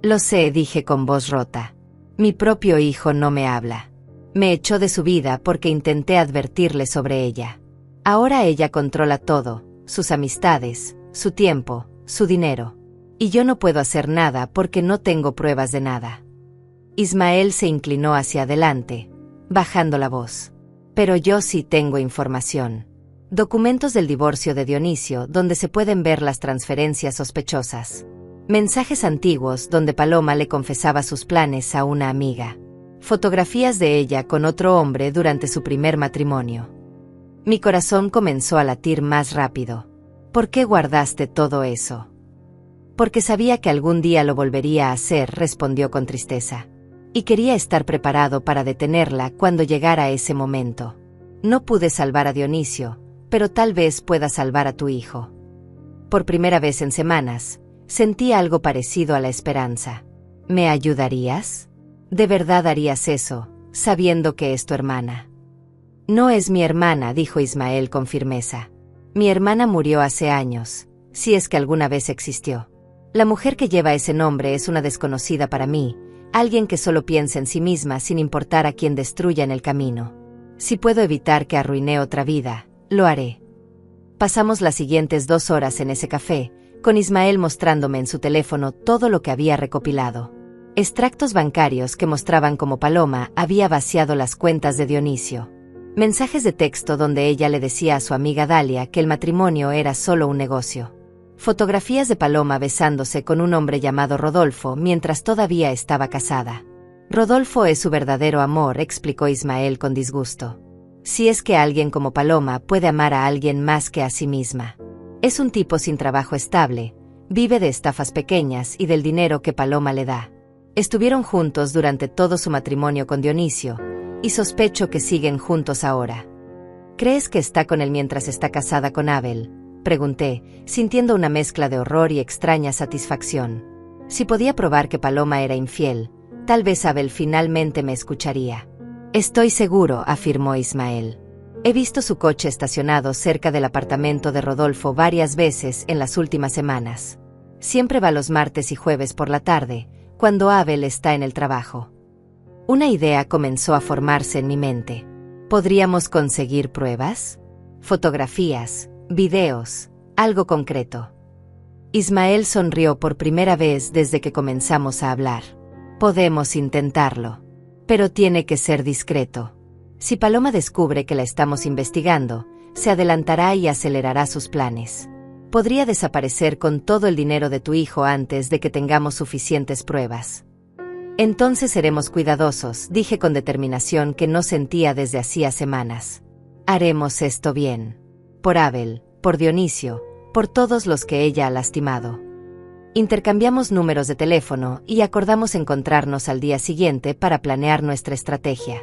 Lo sé, dije con voz rota. Mi propio hijo no me habla. Me echó de su vida porque intenté advertirle sobre ella. Ahora ella controla todo, sus amistades, su tiempo, su dinero. Y yo no puedo hacer nada porque no tengo pruebas de nada. Ismael se inclinó hacia adelante, bajando la voz. Pero yo sí tengo información. Documentos del divorcio de Dionisio donde se pueden ver las transferencias sospechosas. Mensajes antiguos donde Paloma le confesaba sus planes a una amiga. Fotografías de ella con otro hombre durante su primer matrimonio. Mi corazón comenzó a latir más rápido. ¿Por qué guardaste todo eso? Porque sabía que algún día lo volvería a hacer, respondió con tristeza. Y quería estar preparado para detenerla cuando llegara ese momento. No pude salvar a Dionisio, pero tal vez pueda salvar a tu hijo. Por primera vez en semanas, sentí algo parecido a la esperanza. ¿Me ayudarías? ¿De verdad harías eso, sabiendo que es tu hermana? No es mi hermana, dijo Ismael con firmeza. Mi hermana murió hace años, si es que alguna vez existió. La mujer que lleva ese nombre es una desconocida para mí, alguien que solo piensa en sí misma sin importar a quien destruya en el camino. Si puedo evitar que arruine otra vida, lo haré. Pasamos las siguientes 2 horas en ese café, con Ismael mostrándome en su teléfono todo lo que había recopilado. Extractos bancarios que mostraban cómo Paloma había vaciado las cuentas de Dionisio. Mensajes de texto donde ella le decía a su amiga Dalia que el matrimonio era solo un negocio. Fotografías de Paloma besándose con un hombre llamado Rodolfo mientras todavía estaba casada. Rodolfo es su verdadero amor, explicó Ismael con disgusto. Si es que alguien como Paloma puede amar a alguien más que a sí misma. Es un tipo sin trabajo estable, vive de estafas pequeñas y del dinero que Paloma le da. Estuvieron juntos durante todo su matrimonio con Dionisio, y sospecho que siguen juntos ahora. ¿Crees que está con él mientras está casada con Abel?, pregunté, sintiendo una mezcla de horror y extraña satisfacción. Si podía probar que Paloma era infiel, tal vez Abel finalmente me escucharía. Estoy seguro, afirmó Ismael. He visto su coche estacionado cerca del apartamento de Rodolfo varias veces en las últimas semanas. Siempre va los martes y jueves por la tarde, cuando Abel está en el trabajo. Una idea comenzó a formarse en mi mente. ¿Podríamos conseguir pruebas? Fotografías, videos, algo concreto. Ismael sonrió por primera vez desde que comenzamos a hablar. Podemos intentarlo. Pero tiene que ser discreto. Si Paloma descubre que la estamos investigando, se adelantará y acelerará sus planes. Podría desaparecer con todo el dinero de tu hijo antes de que tengamos suficientes pruebas. Entonces seremos cuidadosos, dije con determinación que no sentía desde hacía semanas. Haremos esto bien. Por Abel, por Dionisio, por todos los que ella ha lastimado. Intercambiamos números de teléfono y acordamos encontrarnos al día siguiente para planear nuestra estrategia.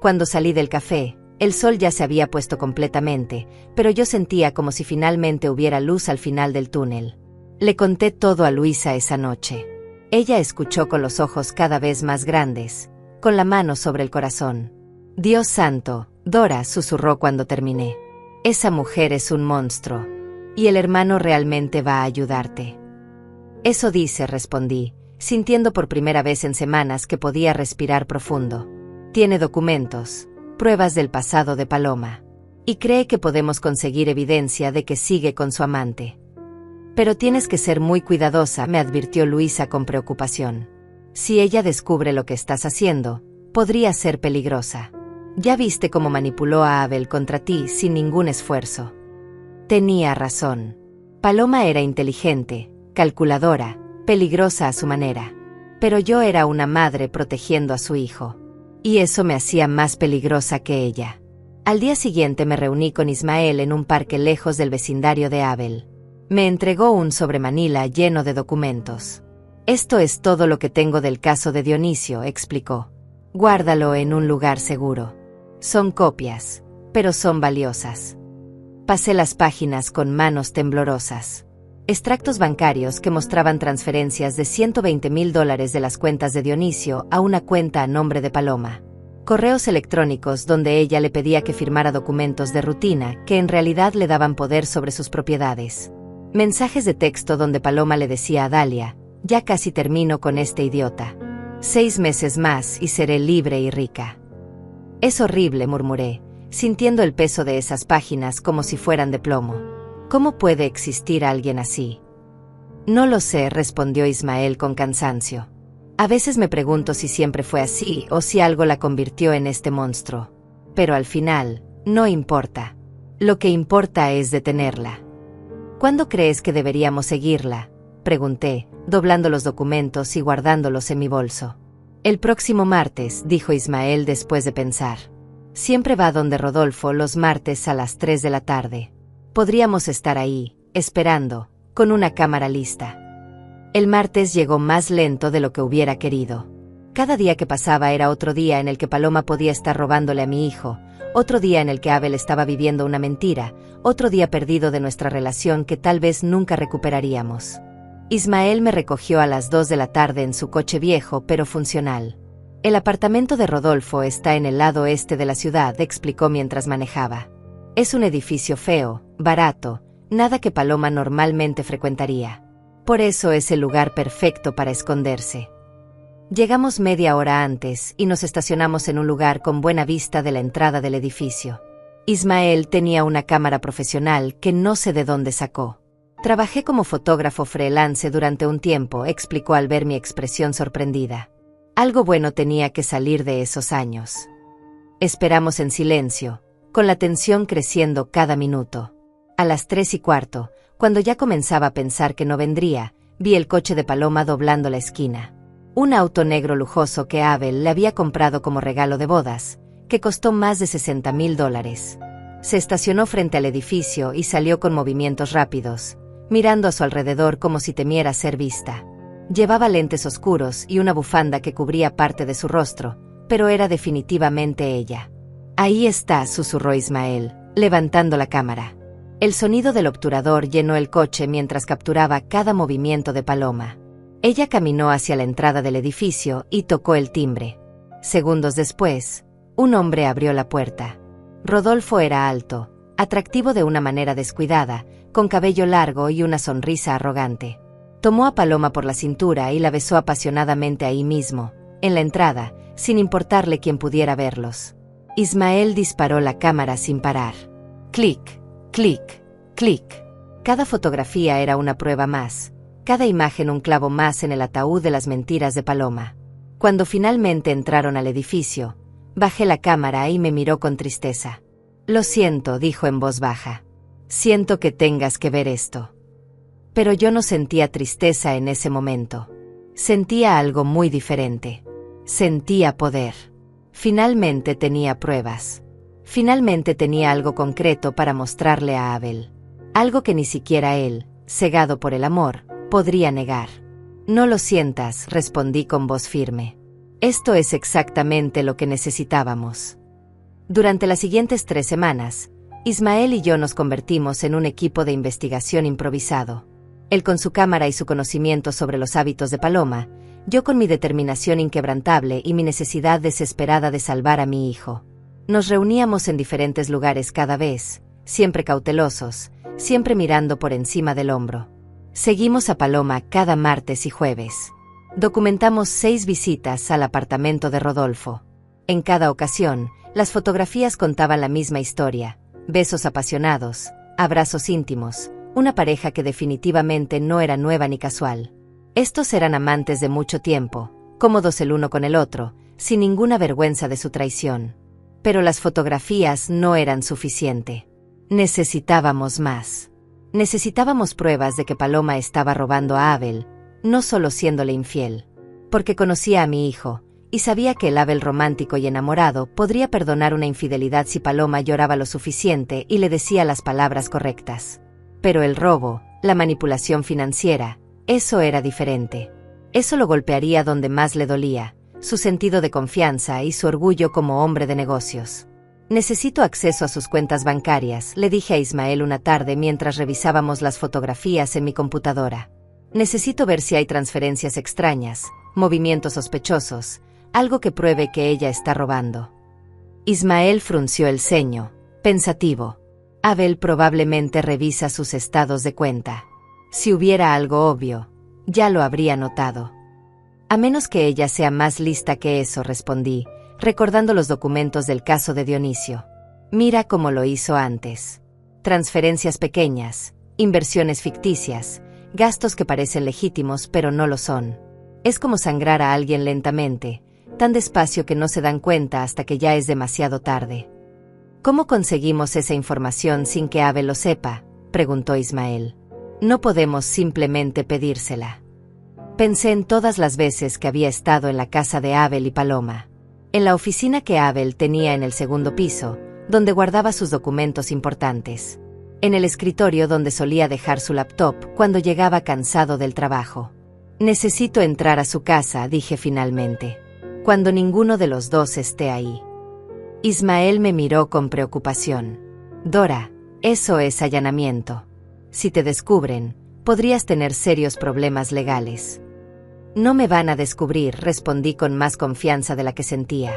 Cuando salí del café, el sol ya se había puesto completamente, pero yo sentía como si finalmente hubiera luz al final del túnel. Le conté todo a Luisa esa noche. Ella escuchó con los ojos cada vez más grandes, con la mano sobre el corazón. Dios santo, Dora, susurró cuando terminé. Esa mujer es un monstruo. Y el hermano realmente va a ayudarte. Eso dice, respondí, sintiendo por primera vez en semanas que podía respirar profundo. Tiene documentos, pruebas del pasado de Paloma. Y cree que podemos conseguir evidencia de que sigue con su amante. Pero tienes que ser muy cuidadosa, me advirtió Luisa con preocupación. Si ella descubre lo que estás haciendo, podría ser peligrosa. Ya viste cómo manipuló a Abel contra ti sin ningún esfuerzo. Tenía razón. Paloma era inteligente, calculadora, peligrosa a su manera. Pero yo era una madre protegiendo a su hijo. Y eso me hacía más peligrosa que ella. Al día siguiente me reuní con Ismael en un parque lejos del vecindario de Abel. Me entregó un sobremanila lleno de documentos. Esto es todo lo que tengo del caso de Dionisio, explicó. Guárdalo en un lugar seguro. Son copias, pero son valiosas. Pasé las páginas con manos temblorosas. Extractos bancarios que mostraban transferencias de $120,000 de las cuentas de Dionisio a una cuenta a nombre de Paloma. Correos electrónicos donde ella le pedía que firmara documentos de rutina que en realidad le daban poder sobre sus propiedades. Mensajes de texto donde Paloma le decía a Dalia: ya casi termino con este idiota. 6 meses más y seré libre y rica. Es horrible, murmuré, sintiendo el peso de esas páginas como si fueran de plomo. ¿Cómo puede existir alguien así? No lo sé, respondió Ismael con cansancio. A veces me pregunto si siempre fue así o si algo la convirtió en este monstruo. Pero al final, no importa. Lo que importa es detenerla. ¿Cuándo crees que deberíamos seguirla?, pregunté, doblando los documentos y guardándolos en mi bolso. El próximo martes, dijo Ismael después de pensar. Siempre va donde Rodolfo los martes a las 3 de la tarde. Podríamos estar ahí, esperando, con una cámara lista. El martes llegó más lento de lo que hubiera querido. Cada día que pasaba era otro día en el que Paloma podía estar robándole a mi hijo, otro día en el que Abel estaba viviendo una mentira, otro día perdido de nuestra relación que tal vez nunca recuperaríamos. Ismael me recogió a las 2 de la tarde en su coche viejo pero funcional. El apartamento de Rodolfo está en el lado este de la ciudad, explicó mientras manejaba. Es un edificio feo, barato, nada que Paloma normalmente frecuentaría. Por eso es el lugar perfecto para esconderse. Llegamos media hora antes y nos estacionamos en un lugar con buena vista de la entrada del edificio. Ismael tenía una cámara profesional que no sé de dónde sacó. Trabajé como fotógrafo freelance durante un tiempo, explicó al ver mi expresión sorprendida. Algo bueno tenía que salir de esos años. Esperamos en silencio, con la tensión creciendo cada minuto. A las 3:15, cuando ya comenzaba a pensar que no vendría, vi el coche de Paloma doblando la esquina. Un auto negro lujoso que Abel le había comprado como regalo de bodas, que costó más de $60,000. Se estacionó frente al edificio y salió con movimientos rápidos, mirando a su alrededor como si temiera ser vista. Llevaba lentes oscuros y una bufanda que cubría parte de su rostro, pero era definitivamente ella. Ahí está, susurró Ismael, levantando la cámara. El sonido del obturador llenó el coche mientras capturaba cada movimiento de Paloma. Ella caminó hacia la entrada del edificio y tocó el timbre. Segundos después, un hombre abrió la puerta. Rodolfo era alto, atractivo de una manera descuidada, con cabello largo y una sonrisa arrogante. Tomó a Paloma por la cintura y la besó apasionadamente ahí mismo, en la entrada, sin importarle quién pudiera verlos. Ismael disparó la cámara sin parar. Clic, clic, clic. Cada fotografía era una prueba más, cada imagen un clavo más en el ataúd de las mentiras de Paloma. Cuando finalmente entraron al edificio, bajé la cámara y me miró con tristeza. Lo siento, dijo en voz baja. Siento que tengas que ver esto. Pero yo no sentía tristeza en ese momento. Sentía algo muy diferente. Sentía poder. Finalmente tenía pruebas. Finalmente tenía algo concreto para mostrarle a Abel. Algo que ni siquiera él, cegado por el amor, podría negar. No lo sientas, respondí con voz firme. Esto es exactamente lo que necesitábamos. Durante las siguientes 3 semanas, Ismael y yo nos convertimos en un equipo de investigación improvisado. Él con su cámara y su conocimiento sobre los hábitos de Paloma, yo con mi determinación inquebrantable y mi necesidad desesperada de salvar a mi hijo. Nos reuníamos en diferentes lugares cada vez, siempre cautelosos, siempre mirando por encima del hombro. Seguimos a Paloma cada martes y jueves. Documentamos 6 visitas al apartamento de Rodolfo. En cada ocasión, las fotografías contaban la misma historia: besos apasionados, abrazos íntimos, una pareja que definitivamente no era nueva ni casual. Estos eran amantes de mucho tiempo, cómodos el uno con el otro, sin ninguna vergüenza de su traición. Pero las fotografías no eran suficiente. Necesitábamos más. Necesitábamos pruebas de que Paloma estaba robando a Abel, no solo siéndole infiel. Porque conocía a mi hijo, y sabía que el Abel romántico y enamorado podría perdonar una infidelidad si Paloma lloraba lo suficiente y le decía las palabras correctas. Pero el robo, la manipulación financiera, eso era diferente. Eso lo golpearía donde más le dolía, su sentido de confianza y su orgullo como hombre de negocios. Necesito acceso a sus cuentas bancarias, le dije a Ismael una tarde mientras revisábamos las fotografías en mi computadora. Necesito ver si hay transferencias extrañas, movimientos sospechosos, algo que pruebe que ella está robando. Ismael frunció el ceño, pensativo. Abel probablemente revisa sus estados de cuenta. Si hubiera algo obvio, ya lo habría notado. A menos que ella sea más lista que eso, respondí, recordando los documentos del caso de Dionisio. Mira cómo lo hizo antes. Transferencias pequeñas, inversiones ficticias, gastos que parecen legítimos pero no lo son. Es como sangrar a alguien lentamente, tan despacio que no se dan cuenta hasta que ya es demasiado tarde. ¿Cómo conseguimos esa información sin que Abel lo sepa?, preguntó Ismael. No podemos simplemente pedírsela. Pensé en todas las veces que había estado en la casa de Abel y Paloma. En la oficina que Abel tenía en el segundo piso, donde guardaba sus documentos importantes. En el escritorio donde solía dejar su laptop cuando llegaba cansado del trabajo. Necesito entrar a su casa, dije finalmente. Cuando ninguno de los dos esté ahí. Ismael me miró con preocupación. Dora, eso es allanamiento. Si te descubren, podrías tener serios problemas legales. No me van a descubrir, respondí con más confianza de la que sentía.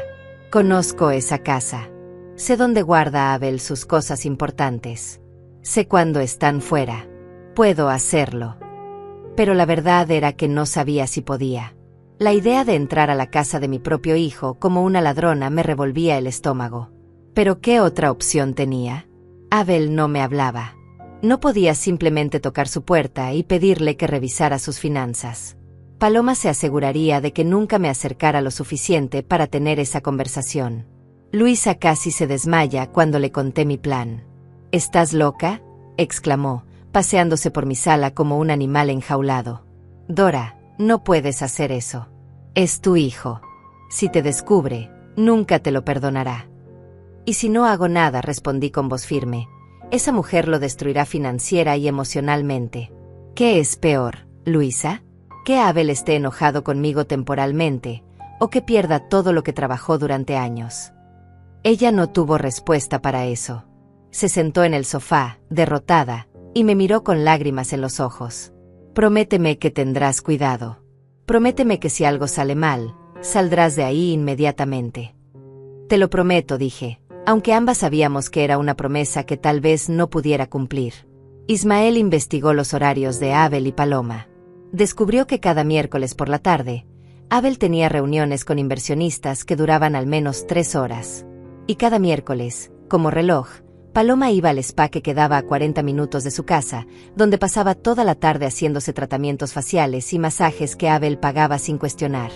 Conozco esa casa. Sé dónde guarda Abel sus cosas importantes. Sé cuándo están fuera. Puedo hacerlo. Pero la verdad era que no sabía si podía. La idea de entrar a la casa de mi propio hijo como una ladrona me revolvía el estómago. ¿Pero qué otra opción tenía? Abel no me hablaba. No podía simplemente tocar su puerta y pedirle que revisara sus finanzas. Paloma se aseguraría de que nunca me acercara lo suficiente para tener esa conversación. Luisa casi se desmaya cuando le conté mi plan. ¿Estás loca?, exclamó, paseándose por mi sala como un animal enjaulado. Dora, no puedes hacer eso. Es tu hijo. Si te descubre, nunca te lo perdonará. Y si no hago nada, respondí con voz firme, esa mujer lo destruirá financiera y emocionalmente. ¿Qué es peor, Luisa? ¿Que Abel esté enojado conmigo temporalmente, o que pierda todo lo que trabajó durante años? Ella no tuvo respuesta para eso. Se sentó en el sofá, derrotada, y me miró con lágrimas en los ojos. Prométeme que tendrás cuidado. Prométeme que si algo sale mal, saldrás de ahí inmediatamente. Te lo prometo, dije, aunque ambas sabíamos que era una promesa que tal vez no pudiera cumplir. Ismael investigó los horarios de Abel y Paloma. Descubrió que cada miércoles por la tarde, Abel tenía reuniones con inversionistas que duraban al menos 3 horas. Y cada miércoles, como reloj, Paloma iba al spa que quedaba a 40 minutos de su casa, donde pasaba toda la tarde haciéndose tratamientos faciales y masajes que Abel pagaba sin cuestionar.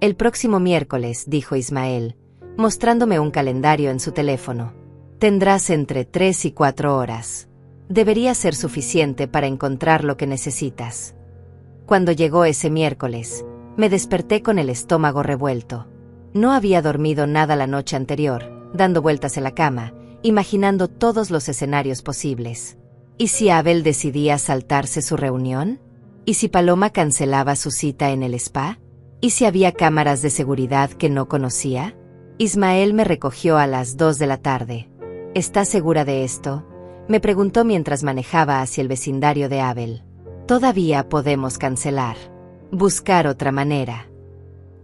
El próximo miércoles, dijo Ismael, mostrándome un calendario en su teléfono. Tendrás entre 3 y 4 horas. Debería ser suficiente para encontrar lo que necesitas. Cuando llegó ese miércoles, me desperté con el estómago revuelto. No había dormido nada la noche anterior, dando vueltas en la cama, imaginando todos los escenarios posibles. ¿Y si Abel decidía saltarse su reunión? ¿Y si Paloma cancelaba su cita en el spa? ¿Y si había cámaras de seguridad que no conocía? Ismael me recogió a las 2 de la tarde. ¿Estás segura de esto?, me preguntó mientras manejaba hacia el vecindario de Abel. Todavía podemos cancelar. Buscar otra manera.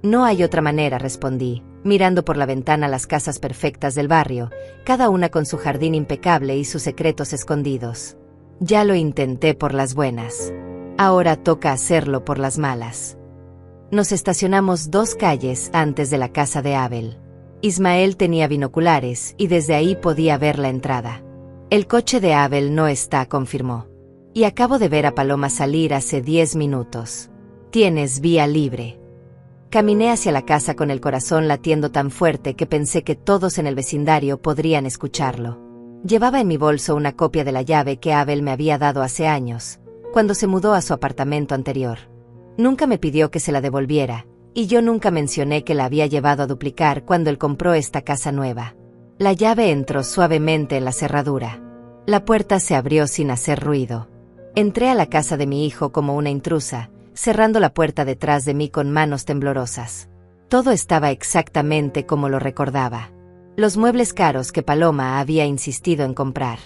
No hay otra manera, respondí, mirando por la ventana las casas perfectas del barrio, cada una con su jardín impecable y sus secretos escondidos. Ya lo intenté por las buenas. Ahora toca hacerlo por las malas. Nos estacionamos 2 calles antes de la casa de Abel. Ismael tenía binoculares y desde ahí podía ver la entrada. El coche de Abel no está, confirmó. Y acabo de ver a Paloma salir hace 10 minutos. Tienes vía libre. Caminé hacia la casa con el corazón latiendo tan fuerte que pensé que todos en el vecindario podrían escucharlo. Llevaba en mi bolso una copia de la llave que Abel me había dado hace años, cuando se mudó a su apartamento anterior. Nunca me pidió que se la devolviera, y yo nunca mencioné que la había llevado a duplicar cuando él compró esta casa nueva. La llave entró suavemente en la cerradura. La puerta se abrió sin hacer ruido. Entré a la casa de mi hijo como una intrusa, cerrando la puerta detrás de mí con manos temblorosas. Todo estaba exactamente como lo recordaba. Los muebles caros que Paloma había insistido en comprar.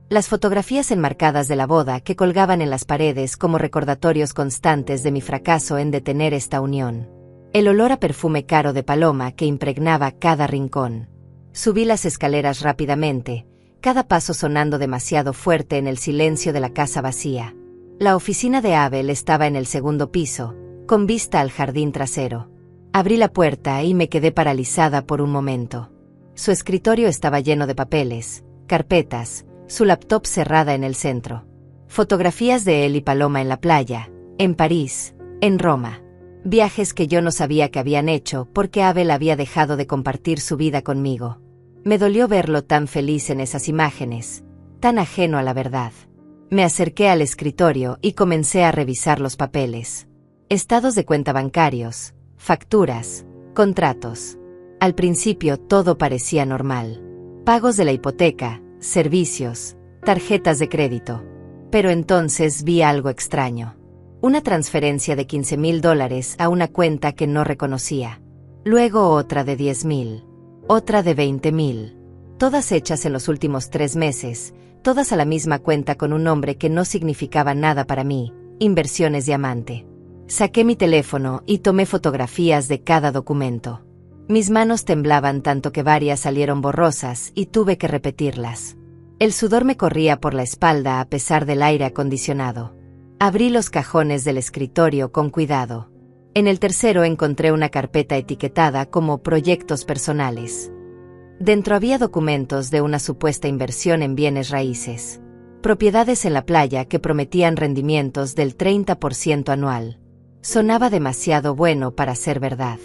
Las fotografías enmarcadas de la boda que colgaban en las paredes como recordatorios constantes de mi fracaso en detener esta unión. El olor a perfume caro de Paloma que impregnaba cada rincón. Subí las escaleras rápidamente, cada paso sonando demasiado fuerte en el silencio de la casa vacía. La oficina de Abel estaba en el segundo piso, con vista al jardín trasero. Abrí la puerta y me quedé paralizada por un momento. Su escritorio estaba lleno de papeles, carpetas, su laptop cerrada en el centro. Fotografías de él y Paloma en la playa, en París, en Roma. Viajes que yo no sabía que habían hecho porque Abel había dejado de compartir su vida conmigo. Me dolió verlo tan feliz en esas imágenes, tan ajeno a la verdad. Me acerqué al escritorio y comencé a revisar los papeles. Estados de cuenta bancarios, facturas, contratos. Al principio todo parecía normal. Pagos de la hipoteca, servicios, tarjetas de crédito. Pero entonces vi algo extraño. Una transferencia de $15,000 a una cuenta que no reconocía. Luego otra de $10,000. Otra de $20,000. Todas hechas en los últimos 3 meses, todas a la misma cuenta con un nombre que no significaba nada para mí, Inversiones Diamante. Saqué mi teléfono y tomé fotografías de cada documento. Mis manos temblaban tanto que varias salieron borrosas y tuve que repetirlas. El sudor me corría por la espalda a pesar del aire acondicionado. Abrí los cajones del escritorio con cuidado. En el tercero encontré una carpeta etiquetada como proyectos personales. Dentro había documentos de una supuesta inversión en bienes raíces. Propiedades en la playa que prometían rendimientos del 30% anual. Sonaba demasiado bueno para ser verdad.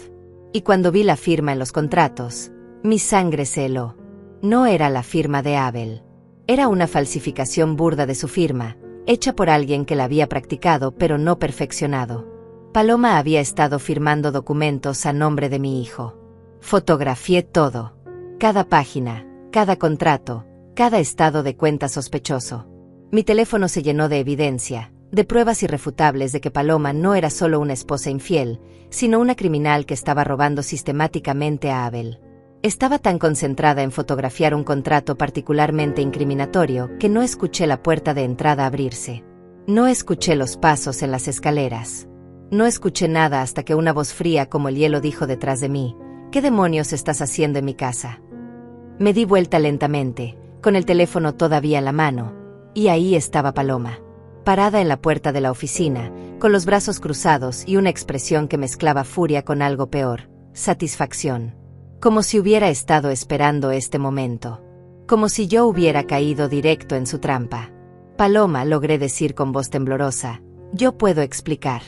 Y cuando vi la firma en los contratos, mi sangre se heló. No era la firma de Abel. Era una falsificación burda de su firma, hecha por alguien que la había practicado pero no perfeccionado. Paloma había estado firmando documentos a nombre de mi hijo. Fotografié todo. Cada página, cada contrato, cada estado de cuenta sospechoso. Mi teléfono se llenó de evidencia, de pruebas irrefutables de que Paloma no era solo una esposa infiel, sino una criminal que estaba robando sistemáticamente a Abel. Estaba tan concentrada en fotografiar un contrato particularmente incriminatorio que no escuché la puerta de entrada abrirse. No escuché los pasos en las escaleras. No escuché nada hasta que una voz fría como el hielo dijo detrás de mí: ¿Qué demonios estás haciendo en mi casa? Me di vuelta lentamente, con el teléfono todavía en la mano, y ahí estaba Paloma, parada en la puerta de la oficina, con los brazos cruzados y una expresión que mezclaba furia con algo peor, satisfacción. Como si hubiera estado esperando este momento. Como si yo hubiera caído directo en su trampa. Paloma, logré decir con voz temblorosa, yo puedo explicar.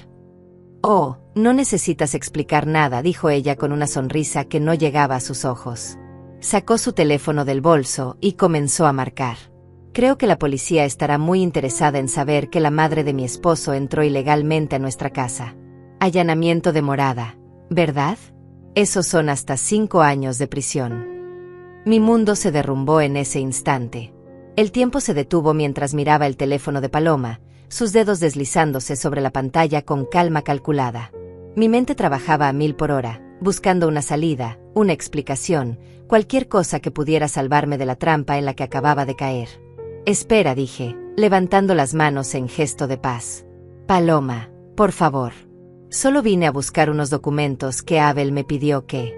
Oh, no necesitas explicar nada, dijo ella con una sonrisa que no llegaba a sus ojos. Sacó su teléfono del bolso y comenzó a marcar. Creo que la policía estará muy interesada en saber que la madre de mi esposo entró ilegalmente a nuestra casa. Allanamiento de morada, ¿verdad? Esos son hasta 5 años de prisión. Mi mundo se derrumbó en ese instante. El tiempo se detuvo mientras miraba el teléfono de Paloma, sus dedos deslizándose sobre la pantalla con calma calculada. Mi mente trabajaba a 1000 por hora, buscando una salida, una explicación, cualquier cosa que pudiera salvarme de la trampa en la que acababa de caer. Espera, dije, levantando las manos en gesto de paz. Paloma, por favor. Solo vine a buscar unos documentos que Abel me pidió que...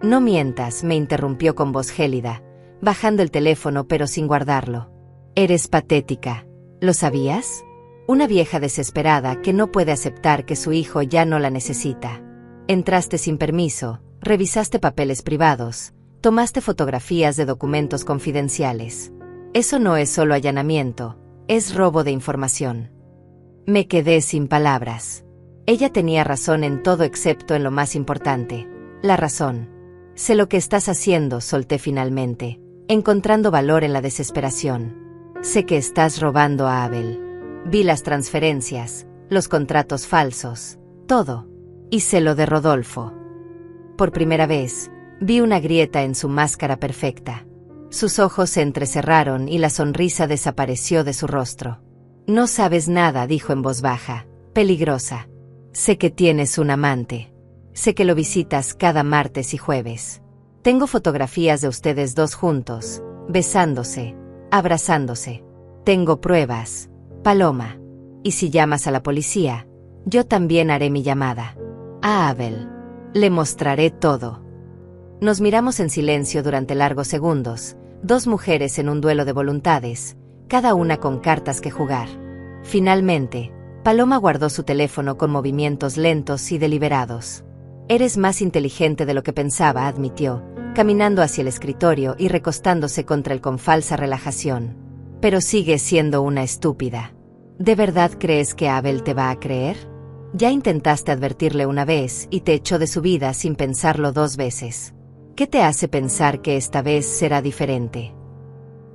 No mientas, me interrumpió con voz gélida, bajando el teléfono pero sin guardarlo. Eres patética. ¿Lo sabías? Una vieja desesperada que no puede aceptar que su hijo ya no la necesita. Entraste sin permiso, revisaste papeles privados, tomaste fotografías de documentos confidenciales. Eso no es solo allanamiento, es robo de información. Me quedé sin palabras. Ella tenía razón en todo excepto en lo más importante, la razón. Sé lo que estás haciendo, solté finalmente, encontrando valor en la desesperación. Sé que estás robando a Abel. Vi las transferencias, los contratos falsos, todo. Y celo de Rodolfo. Por primera vez, vi una grieta en su máscara perfecta. Sus ojos se entrecerraron y la sonrisa desapareció de su rostro. No sabes nada, dijo en voz baja, peligrosa. Sé que tienes un amante. Sé que lo visitas cada martes y jueves. Tengo fotografías de ustedes dos juntos, besándose, abrazándose. Tengo pruebas, Paloma. Y si llamas a la policía, yo también haré mi llamada. A Abel. Le mostraré todo. Nos miramos en silencio durante largos segundos, dos mujeres en un duelo de voluntades, cada una con cartas que jugar. Finalmente, Paloma guardó su teléfono con movimientos lentos y deliberados. Eres más inteligente de lo que pensaba, admitió, caminando hacia el escritorio y recostándose contra él con falsa relajación. Pero sigues siendo una estúpida. ¿De verdad crees que Abel te va a creer? Ya intentaste advertirle una vez y te echó de su vida sin pensarlo dos veces. ¿Qué te hace pensar que esta vez será diferente?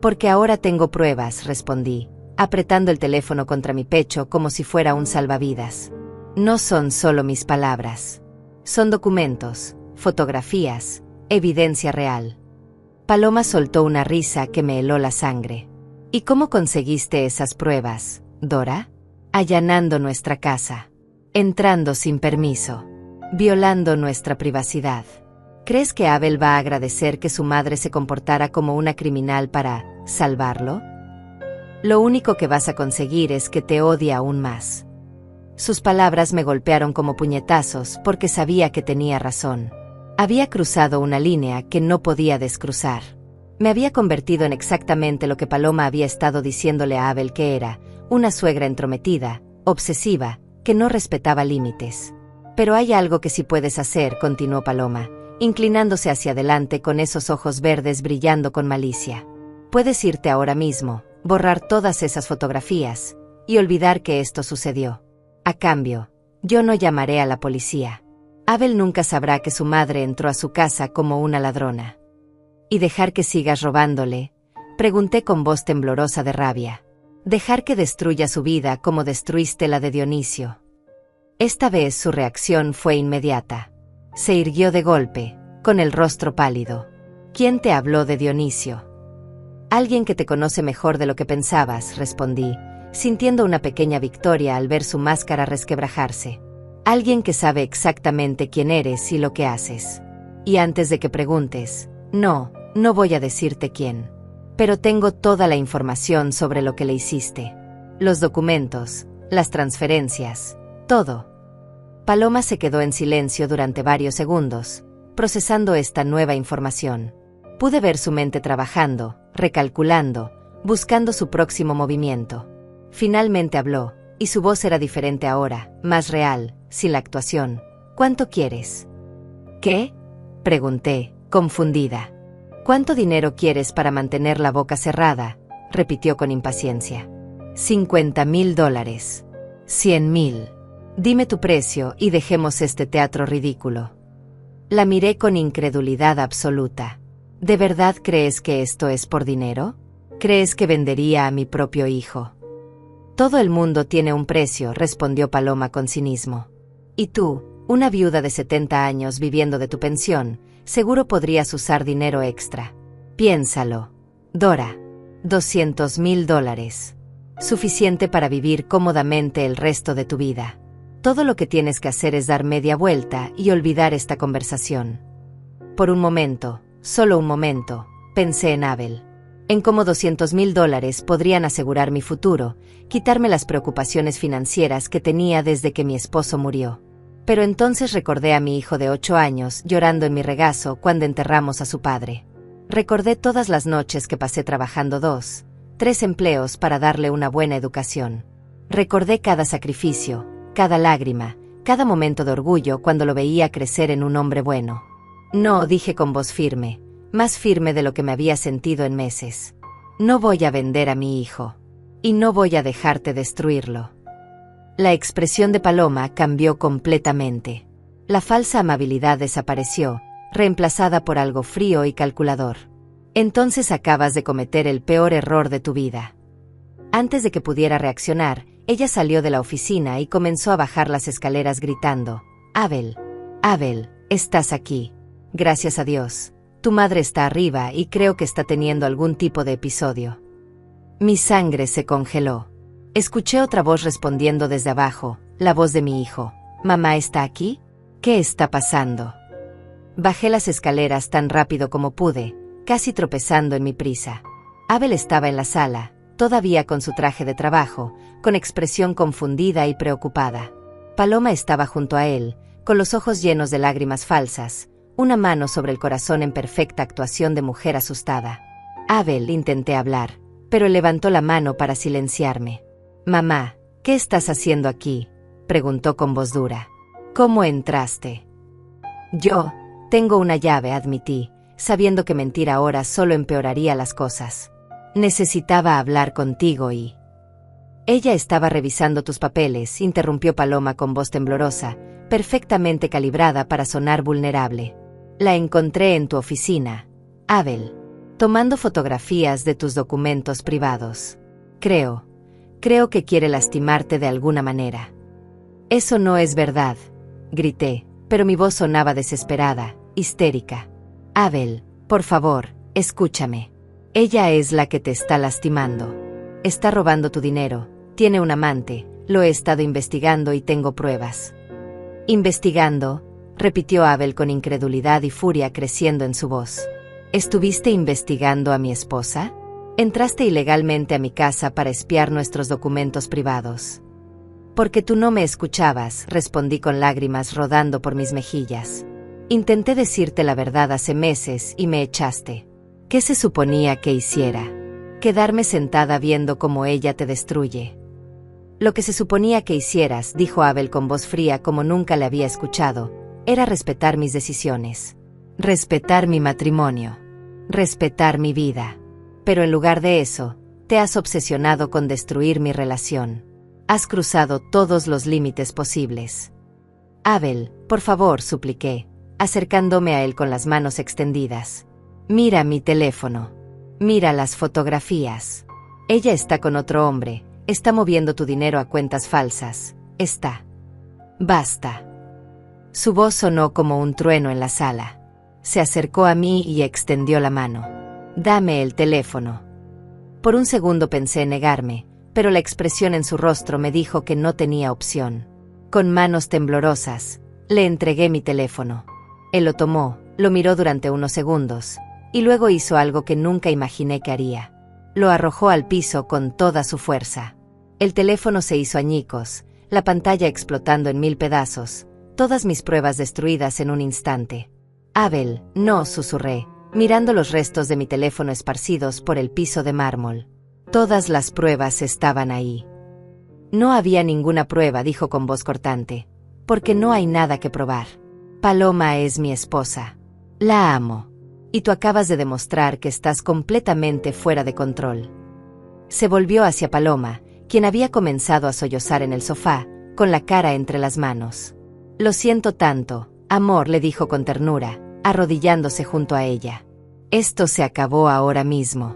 Porque ahora tengo pruebas, respondí, apretando el teléfono contra mi pecho como si fuera un salvavidas. No son solo mis palabras. Son documentos, fotografías, evidencia real. Paloma soltó una risa que me heló la sangre. ¿Y cómo conseguiste esas pruebas, Dora? Allanando nuestra casa. Entrando sin permiso. Violando nuestra privacidad. ¿Crees que Abel va a agradecer que su madre se comportara como una criminal para salvarlo? Lo único que vas a conseguir es que te odie aún más. Sus palabras me golpearon como puñetazos porque sabía que tenía razón. Había cruzado una línea que no podía descruzar. Me había convertido en exactamente lo que Paloma había estado diciéndole a Abel que era, una suegra entrometida, obsesiva, que no respetaba límites. Pero hay algo que sí puedes hacer, continuó Paloma, inclinándose hacia adelante con esos ojos verdes brillando con malicia. Puedes irte ahora mismo, borrar todas esas fotografías, y olvidar que esto sucedió. A cambio, yo no llamaré a la policía. Abel nunca sabrá que su madre entró a su casa como una ladrona. ¿Y dejar que sigas robándole? Pregunté con voz temblorosa de rabia. Dejar que destruya su vida como destruiste la de Dionisio. Esta vez su reacción fue inmediata. Se irguió de golpe, con el rostro pálido. ¿Quién te habló de Dionisio? Alguien que te conoce mejor de lo que pensabas, respondí, sintiendo una pequeña victoria al ver su máscara resquebrajarse. Alguien que sabe exactamente quién eres y lo que haces. Y antes de que preguntes, no voy a decirte quién. Pero tengo toda la información sobre lo que le hiciste. Los documentos, las transferencias, todo. Paloma se quedó en silencio durante varios segundos, procesando esta nueva información. Pude ver su mente trabajando, recalculando, buscando su próximo movimiento. Finalmente habló, y su voz era diferente ahora, más real, sin la actuación. ¿Cuánto quieres? ¿Qué? Pregunté, confundida. ¿Cuánto dinero quieres para mantener la boca cerrada? Repitió con impaciencia. $50,000. 100,000. Dime tu precio y dejemos este teatro ridículo. La miré con incredulidad absoluta. ¿De verdad crees que esto es por dinero? ¿Crees que vendería a mi propio hijo? Todo el mundo tiene un precio, respondió Paloma con cinismo. Y tú, una viuda de 70 años viviendo de tu pensión, seguro podrías usar dinero extra. Piénsalo. Dora. $200,000. Suficiente para vivir cómodamente el resto de tu vida. Todo lo que tienes que hacer es dar media vuelta y olvidar esta conversación. Por un momento, solo un momento, pensé en Abel. En cómo $200,000 podrían asegurar mi futuro, quitarme las preocupaciones financieras que tenía desde que mi esposo murió. Pero entonces recordé a mi hijo de 8 años llorando en mi regazo cuando enterramos a su padre. Recordé todas las noches que pasé trabajando 2, 3 empleos para darle una buena educación. Recordé cada sacrificio, cada lágrima, cada momento de orgullo cuando lo veía crecer en un hombre bueno. No, dije con voz firme, más firme de lo que me había sentido en meses. No voy a vender a mi hijo. Y no voy a dejarte destruirlo. La expresión de Paloma cambió completamente. La falsa amabilidad desapareció, reemplazada por algo frío y calculador. Entonces acabas de cometer el peor error de tu vida. Antes de que pudiera reaccionar, ella salió de la oficina y comenzó a bajar las escaleras gritando, Abel. Abel, estás aquí. Gracias a Dios. Tu madre está arriba y creo que está teniendo algún tipo de episodio. Mi sangre se congeló. Escuché otra voz respondiendo desde abajo, la voz de mi hijo. ¿Mamá está aquí? ¿Qué está pasando? Bajé las escaleras tan rápido como pude, casi tropezando en mi prisa. Abel estaba en la sala, todavía con su traje de trabajo, con expresión confundida y preocupada. Paloma estaba junto a él, con los ojos llenos de lágrimas falsas, una mano sobre el corazón en perfecta actuación de mujer asustada. Abel, intenté hablar, pero él levantó la mano para silenciarme. Mamá, ¿qué estás haciendo aquí?, preguntó con voz dura. ¿Cómo entraste? Yo tengo una llave, admití, sabiendo que mentir ahora solo empeoraría las cosas. Necesitaba hablar contigo y... Ella estaba revisando tus papeles, interrumpió Paloma con voz temblorosa, perfectamente calibrada para sonar vulnerable. La encontré en tu oficina, Abel, tomando fotografías de tus documentos privados. Creo que quiere lastimarte de alguna manera. Eso no es verdad, grité, pero mi voz sonaba desesperada, histérica. Abel, por favor, escúchame. Ella es la que te está lastimando. Está robando tu dinero, tiene un amante, lo he estado investigando y tengo pruebas. ¿Investigando?, repitió Abel con incredulidad y furia creciendo en su voz. ¿Estuviste investigando a mi esposa? Entraste ilegalmente a mi casa para espiar nuestros documentos privados. Porque tú no me escuchabas, respondí con lágrimas rodando por mis mejillas. Intenté decirte la verdad hace meses y me echaste. ¿Qué se suponía que hiciera? Quedarme sentada viendo cómo ella te destruye. Lo que se suponía que hicieras, dijo Abel con voz fría como nunca le había escuchado, era respetar mis decisiones. Respetar mi matrimonio. Respetar mi vida. Pero en lugar de eso, te has obsesionado con destruir mi relación. Has cruzado todos los límites posibles. Abel, por favor, supliqué, acercándome a él con las manos extendidas. Mira mi teléfono. Mira las fotografías. Ella está con otro hombre, está moviendo tu dinero a cuentas falsas. Está. Basta. Su voz sonó como un trueno en la sala. Se acercó a mí y extendió la mano. Dame el teléfono. Por un segundo pensé en negarme, pero la expresión en su rostro me dijo que no tenía opción. Con manos temblorosas, le entregué mi teléfono. Él lo tomó, lo miró durante unos segundos, y luego hizo algo que nunca imaginé que haría. Lo arrojó al piso con toda su fuerza. El teléfono se hizo añicos, la pantalla explotando en 1000 pedazos, todas mis pruebas destruidas en un instante. Abel, no, susurré, mirando los restos de mi teléfono esparcidos por el piso de mármol. Todas las pruebas estaban ahí. No había ninguna prueba, dijo con voz cortante, porque no hay nada que probar. Paloma es mi esposa. La amo. Y tú acabas de demostrar que estás completamente fuera de control. Se volvió hacia Paloma, quien había comenzado a sollozar en el sofá, con la cara entre las manos. Lo siento tanto, amor, le dijo con ternura, arrodillándose junto a ella. Esto se acabó ahora mismo.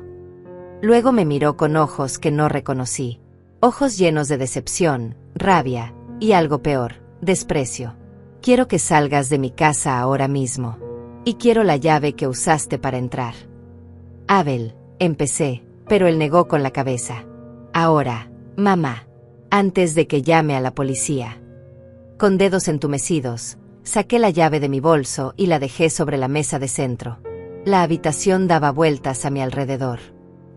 Luego me miró con ojos que no reconocí. Ojos llenos de decepción, rabia, y algo peor, desprecio. Quiero que salgas de mi casa ahora mismo. Y quiero la llave que usaste para entrar. Abel, empecé, pero él negó con la cabeza. Ahora, mamá. Antes de que llame a la policía. Con dedos entumecidos, saqué la llave de mi bolso y la dejé sobre la mesa de centro. La habitación daba vueltas a mi alrededor.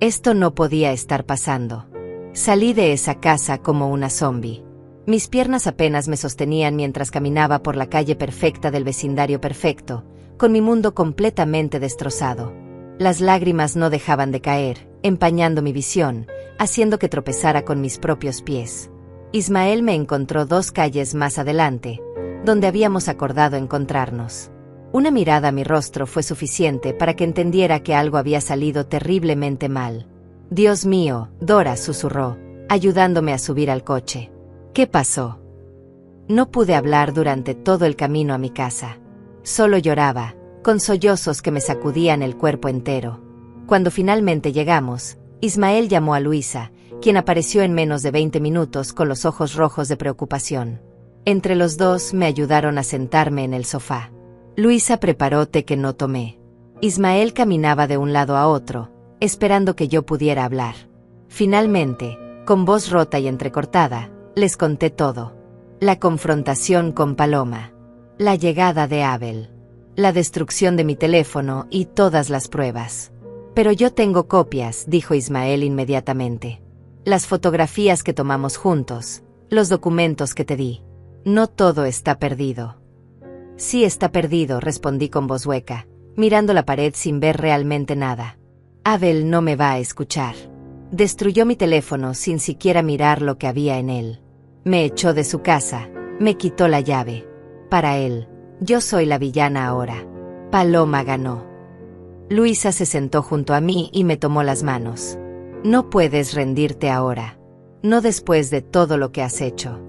Esto no podía estar pasando. Salí de esa casa como una zombie. Mis piernas apenas me sostenían mientras caminaba por la calle perfecta del vecindario perfecto, con mi mundo completamente destrozado. Las lágrimas no dejaban de caer, empañando mi visión, haciendo que tropezara con mis propios pies. Ismael me encontró 2 calles más adelante, donde habíamos acordado encontrarnos. Una mirada a mi rostro fue suficiente para que entendiera que algo había salido terriblemente mal. Dios mío, Dora susurró, ayudándome a subir al coche. ¿Qué pasó? No pude hablar durante todo el camino a mi casa. Solo lloraba, con sollozos que me sacudían el cuerpo entero. Cuando finalmente llegamos, Ismael llamó a Luisa, quien apareció en menos de 20 minutos con los ojos rojos de preocupación. Entre los dos me ayudaron a sentarme en el sofá. Luisa preparó té que no tomé. Ismael caminaba de un lado a otro, esperando que yo pudiera hablar. Finalmente, con voz rota y entrecortada, les conté todo. La confrontación con Paloma, la llegada de Abel, la destrucción de mi teléfono y todas las pruebas. Pero yo tengo copias, dijo Ismael inmediatamente. Las fotografías que tomamos juntos, los documentos que te di. No todo está perdido. Sí está perdido, respondí con voz hueca, mirando la pared sin ver realmente nada. Abel no me va a escuchar. Destruyó mi teléfono sin siquiera mirar lo que había en él. Me echó de su casa, me quitó la llave. Para él, yo soy la villana ahora. Paloma ganó. Luisa se sentó junto a mí y me tomó las manos. No puedes rendirte ahora. No después de todo lo que has hecho.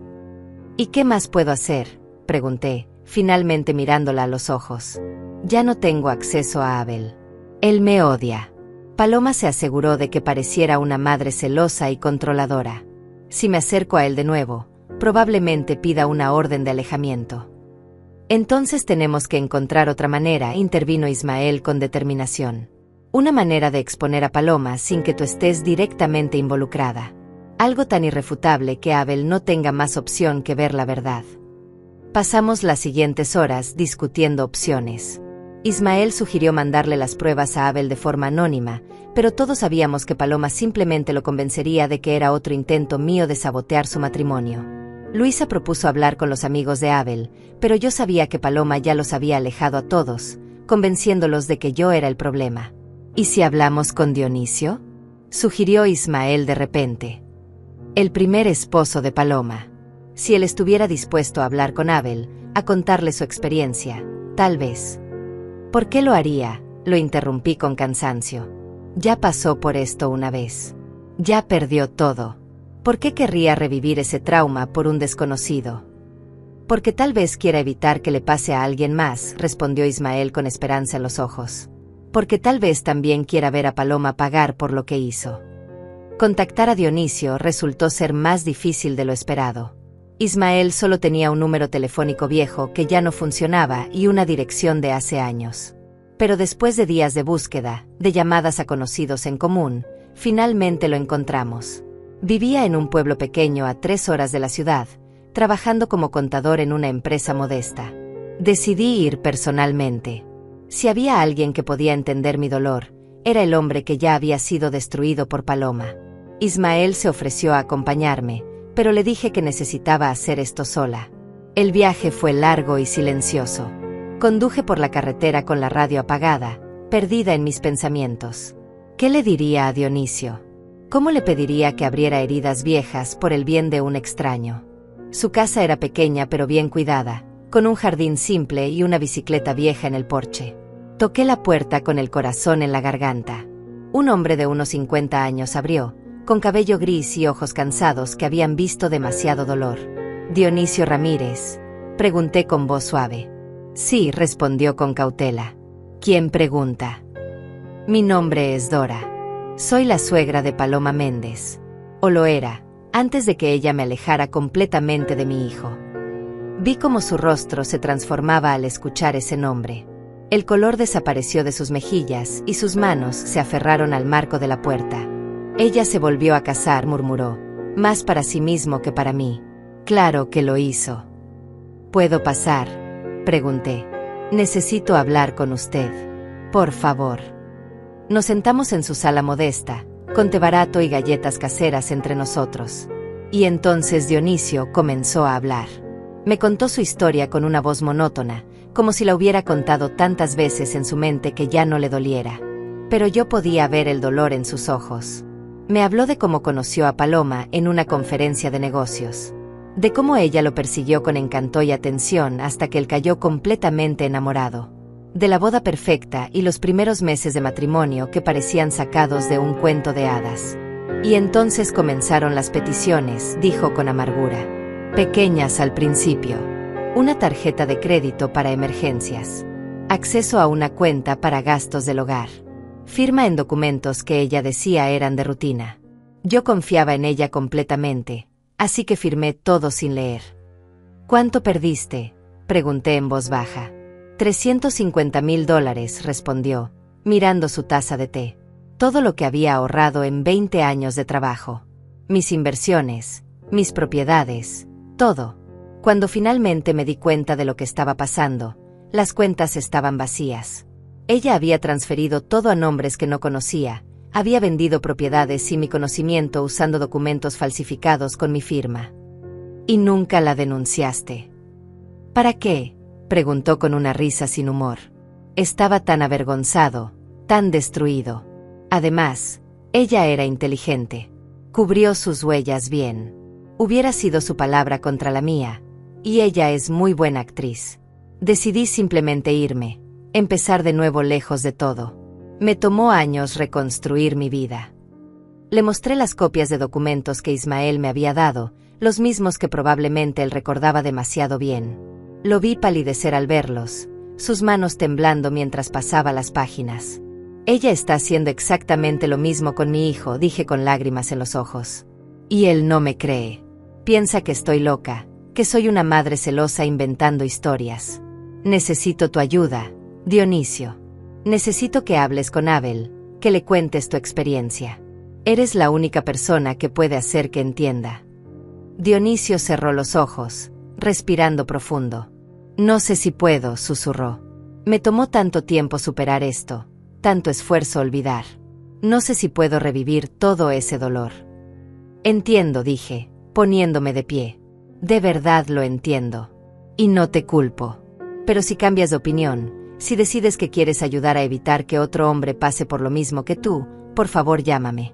¿Y qué más puedo hacer?, pregunté, finalmente mirándola a los ojos. Ya no tengo acceso a Abel. Él me odia. Paloma se aseguró de que pareciera una madre celosa y controladora. Si me acerco a él de nuevo, probablemente pida una orden de alejamiento. Entonces tenemos que encontrar otra manera, intervino Ismael con determinación. Una manera de exponer a Paloma sin que tú estés directamente involucrada. Algo tan irrefutable que Abel no tenga más opción que ver la verdad. Pasamos las siguientes horas discutiendo opciones. Ismael sugirió mandarle las pruebas a Abel de forma anónima, pero todos sabíamos que Paloma simplemente lo convencería de que era otro intento mío de sabotear su matrimonio. Luisa propuso hablar con los amigos de Abel, pero yo sabía que Paloma ya los había alejado a todos, convenciéndolos de que yo era el problema. ¿Y si hablamos con Dionisio?, sugirió Ismael de repente. El primer esposo de Paloma. Si él estuviera dispuesto a hablar con Abel, a contarle su experiencia, tal vez. ¿Por qué lo haría?, lo interrumpí con cansancio. Ya pasó por esto una vez. Ya perdió todo. ¿Por qué querría revivir ese trauma por un desconocido? Porque tal vez quiera evitar que le pase a alguien más, respondió Ismael con esperanza en los ojos. Porque tal vez también quiera ver a Paloma pagar por lo que hizo. Contactar a Dionisio resultó ser más difícil de lo esperado. Ismael solo tenía un número telefónico viejo que ya no funcionaba y una dirección de hace años. Pero después de días de búsqueda, de llamadas a conocidos en común, finalmente lo encontramos. Vivía en un pueblo pequeño a 3 horas de la ciudad, trabajando como contador en una empresa modesta. Decidí ir personalmente. Si había alguien que podía entender mi dolor, era el hombre que ya había sido destruido por Paloma. Ismael se ofreció a acompañarme, pero le dije que necesitaba hacer esto sola. El viaje fue largo y silencioso. Conduje por la carretera con la radio apagada, perdida en mis pensamientos. ¿Qué le diría a Dionisio? ¿Cómo le pediría que abriera heridas viejas por el bien de un extraño? Su casa era pequeña pero bien cuidada, con un jardín simple y una bicicleta vieja en el porche. Toqué la puerta con el corazón en la garganta. Un hombre de unos 50 años abrió, con cabello gris y ojos cansados que habían visto demasiado dolor. «¿Dionisio Ramírez?», pregunté con voz suave. «Sí», respondió con cautela. «¿Quién pregunta?» «Mi nombre es Dora. Soy la suegra de Paloma Méndez. O lo era, antes de que ella me alejara completamente de mi hijo». Vi cómo su rostro se transformaba al escuchar ese nombre. El color desapareció de sus mejillas y sus manos se aferraron al marco de la puerta. «Ella se volvió a casar», murmuró, más para sí mismo que para mí. «Claro que lo hizo». «¿Puedo pasar?», pregunté. «Necesito hablar con usted. Por favor». Nos sentamos en su sala modesta, con té barato y galletas caseras entre nosotros. Y entonces Dionisio comenzó a hablar. Me contó su historia con una voz monótona, como si la hubiera contado tantas veces en su mente que ya no le doliera. Pero yo podía ver el dolor en sus ojos. Me habló de cómo conoció a Paloma en una conferencia de negocios. De cómo ella lo persiguió con encanto y atención hasta que él cayó completamente enamorado. De la boda perfecta y los primeros meses de matrimonio que parecían sacados de un cuento de hadas. Y entonces comenzaron las peticiones, dijo con amargura. Pequeñas al principio. Una tarjeta de crédito para emergencias. Acceso a una cuenta para gastos del hogar. Firma en documentos que ella decía eran de rutina. Yo confiaba en ella completamente, así que firmé todo sin leer. ¿Cuánto perdiste?, pregunté en voz baja. $350,000, respondió, mirando su taza de té. Todo lo que había ahorrado en 20 años de trabajo. Mis inversiones, mis propiedades, todo. Cuando finalmente me di cuenta de lo que estaba pasando, las cuentas estaban vacías. Ella había transferido todo a nombres que no conocía, había vendido propiedades sin mi conocimiento usando documentos falsificados con mi firma. ¿Y nunca la denunciaste? ¿Para qué?, preguntó con una risa sin humor. Estaba tan avergonzado, tan destruido. Además, ella era inteligente. Cubrió sus huellas bien. Hubiera sido su palabra contra la mía, y ella es muy buena actriz. Decidí simplemente irme, empezar de nuevo lejos de todo. Me tomó años reconstruir mi vida. Le mostré las copias de documentos que Ismael me había dado, los mismos que probablemente él recordaba demasiado bien. Lo vi palidecer al verlos, sus manos temblando mientras pasaba las páginas. Ella está haciendo exactamente lo mismo con mi hijo, dije con lágrimas en los ojos. Y él no me cree. Piensa que estoy loca, que soy una madre celosa inventando historias. Necesito tu ayuda, Dionisio. Necesito que hables con Abel, que le cuentes tu experiencia. Eres la única persona que puede hacer que entienda. Dionisio cerró los ojos, respirando profundo. No sé si puedo, susurró. Me tomó tanto tiempo superar esto, tanto esfuerzo olvidar. No sé si puedo revivir todo ese dolor. Entiendo, dije, poniéndome de pie. De verdad lo entiendo. Y no te culpo. Pero si cambias de opinión, si decides que quieres ayudar a evitar que otro hombre pase por lo mismo que tú, por favor llámame.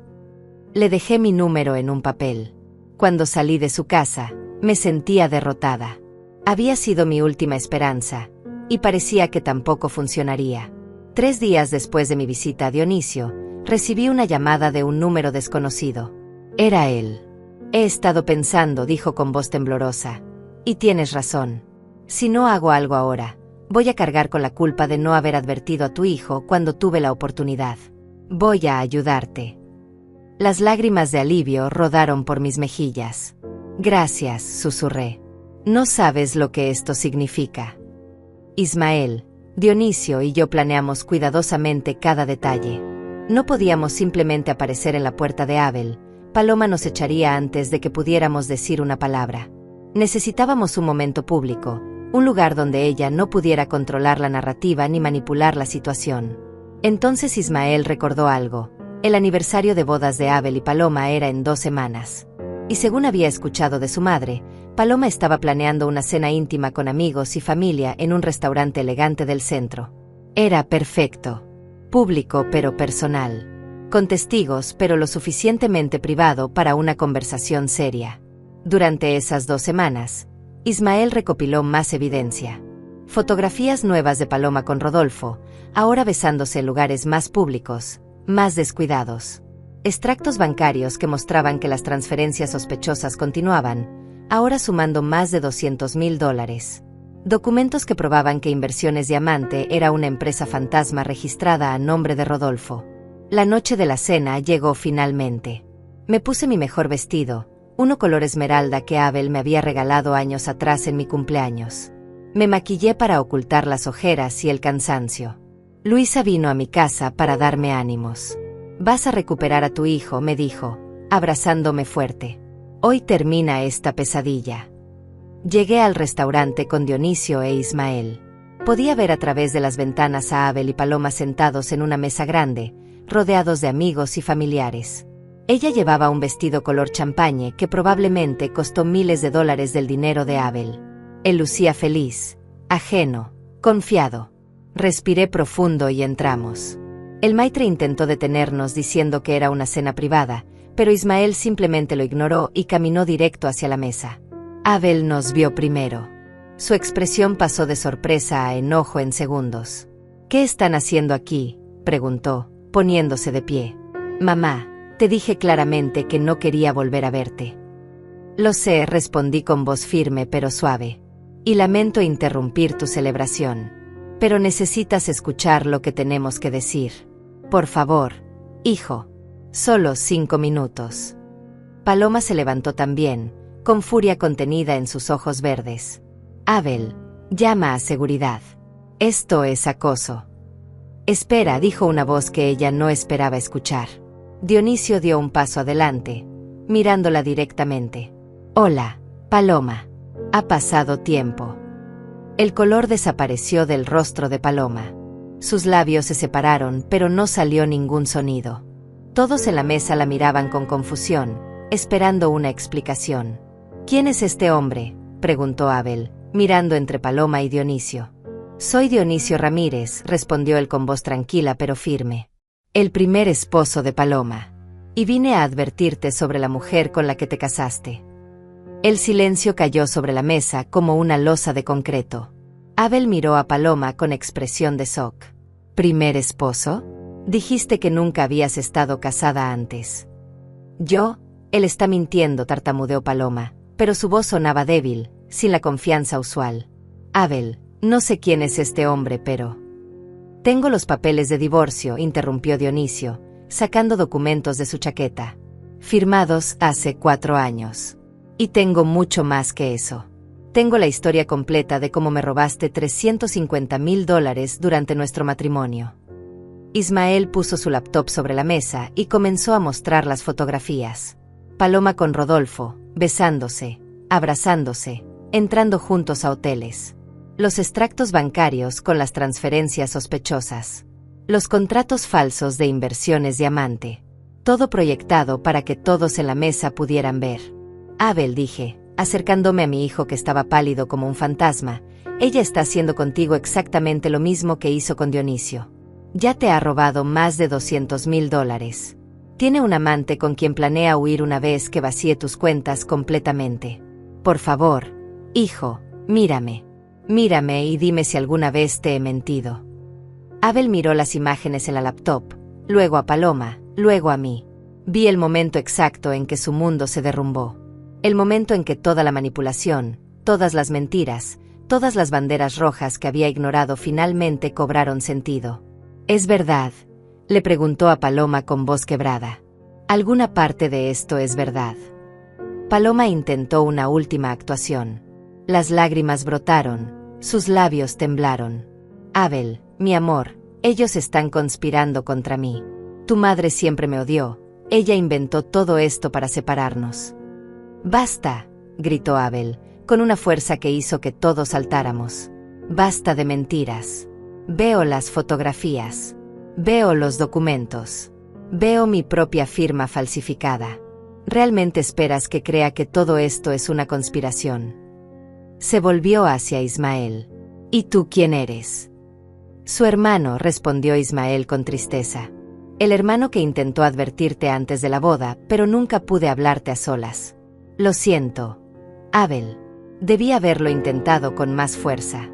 Le dejé mi número en un papel. Cuando salí de su casa, me sentía derrotada. Había sido mi última esperanza, y parecía que tampoco funcionaría. 3 días después de mi visita a Dionisio, recibí una llamada de un número desconocido. Era él. He estado pensando, dijo con voz temblorosa. Y tienes razón. Si no hago algo ahora, voy a cargar con la culpa de no haber advertido a tu hijo cuando tuve la oportunidad. Voy a ayudarte. Las lágrimas de alivio rodaron por mis mejillas. Gracias, susurré. No sabes lo que esto significa. Ismael, Dionisio y yo planeamos cuidadosamente cada detalle. No podíamos simplemente aparecer en la puerta de Abel. Paloma nos echaría antes de que pudiéramos decir una palabra. Necesitábamos un momento público, un lugar donde ella no pudiera controlar la narrativa ni manipular la situación. Entonces Ismael recordó algo. El aniversario de bodas de Abel y Paloma era en 2 semanas. Y según había escuchado de su madre, Paloma estaba planeando una cena íntima con amigos y familia en un restaurante elegante del centro. Era perfecto. Público pero personal. Con testigos pero lo suficientemente privado para una conversación seria. Durante esas 2 semanas, Ismael recopiló más evidencia. Fotografías nuevas de Paloma con Rodolfo, ahora besándose en lugares más públicos, más descuidados. Extractos bancarios que mostraban que las transferencias sospechosas continuaban, ahora sumando más de $200,000. Documentos que probaban que Inversiones Diamante era una empresa fantasma registrada a nombre de Rodolfo. La noche de la cena llegó finalmente. Me puse mi mejor vestido, uno color esmeralda que Abel me había regalado años atrás en mi cumpleaños. Me maquillé para ocultar las ojeras y el cansancio. Luisa vino a mi casa para darme ánimos. Vas a recuperar a tu hijo, me dijo, abrazándome fuerte. Hoy termina esta pesadilla. Llegué al restaurante con Dionisio e Ismael. Podía ver a través de las ventanas a Abel y Paloma sentados en una mesa grande, rodeados de amigos y familiares. Ella llevaba un vestido color champagne que probablemente costó miles de dólares del dinero de Abel. Él lucía feliz, ajeno, confiado. Respiré profundo y entramos. El maitre intentó detenernos diciendo que era una cena privada, pero Ismael simplemente lo ignoró y caminó directo hacia la mesa. Abel nos vio primero. Su expresión pasó de sorpresa a enojo en segundos. ¿Qué están haciendo aquí?, preguntó, poniéndose de pie. Mamá, te dije claramente que no quería volver a verte. Lo sé, respondí con voz firme pero suave. Y lamento interrumpir tu celebración. Pero necesitas escuchar lo que tenemos que decir. Por favor, hijo. Solo 5 minutos. Paloma se levantó también, con furia contenida en sus ojos verdes. Abel, llama a seguridad. Esto es acoso. Espera, dijo una voz que ella no esperaba escuchar. Dionisio dio un paso adelante, mirándola directamente. Hola, Paloma. Ha pasado tiempo. El color desapareció del rostro de Paloma. Sus labios se separaron, pero no salió ningún sonido. Todos en la mesa la miraban con confusión, esperando una explicación. ¿Quién es este hombre?, preguntó Abel, mirando entre Paloma y Dionisio. Soy Dionisio Ramírez, respondió él con voz tranquila pero firme. El primer esposo de Paloma. Y vine a advertirte sobre la mujer con la que te casaste. El silencio cayó sobre la mesa como una losa de concreto. Abel miró a Paloma con expresión de shock. ¿Primer esposo? Dijiste que nunca habías estado casada antes. ¿Yo? Él está mintiendo, tartamudeó Paloma, pero su voz sonaba débil, sin la confianza usual. Abel, no sé quién es este hombre, pero... Tengo los papeles de divorcio, interrumpió Dionisio, sacando documentos de su chaqueta. Firmados hace 4 años. Y tengo mucho más que eso. Tengo la historia completa de cómo me robaste $350,000 durante nuestro matrimonio. Ismael puso su laptop sobre la mesa y comenzó a mostrar las fotografías. Paloma con Rodolfo, besándose, abrazándose, entrando juntos a hoteles. Los extractos bancarios con las transferencias sospechosas. Los contratos falsos de inversiones diamante. Todo proyectado para que todos en la mesa pudieran ver. Abel, dije, acercándome a mi hijo que estaba pálido como un fantasma, ella está haciendo contigo exactamente lo mismo que hizo con Dionisio. Ya te ha robado más de $200,000. Tiene un amante con quien planea huir una vez que vacíe tus cuentas completamente. Por favor, hijo, mírame. Mírame y dime si alguna vez te he mentido. Abel miró las imágenes en la laptop, luego a Paloma, luego a mí. Vi el momento exacto en que su mundo se derrumbó. El momento en que toda la manipulación, todas las mentiras, todas las banderas rojas que había ignorado finalmente cobraron sentido. ¿Es verdad?, le preguntó a Paloma con voz quebrada. ¿Alguna parte de esto es verdad? Paloma intentó una última actuación. Las lágrimas brotaron, sus labios temblaron. Abel, mi amor, ellos están conspirando contra mí. Tu madre siempre me odió, ella inventó todo esto para separarnos. ¡Basta!, gritó Abel, con una fuerza que hizo que todos saltáramos. ¡Basta de mentiras! Veo las fotografías. Veo los documentos. Veo mi propia firma falsificada. ¿Realmente esperas que crea que todo esto es una conspiración? Se volvió hacia Ismael. ¿Y tú quién eres? Su hermano, respondió Ismael con tristeza. El hermano que intentó advertirte antes de la boda, pero nunca pude hablarte a solas. Lo siento, Abel. Debí haberlo intentado con más fuerza.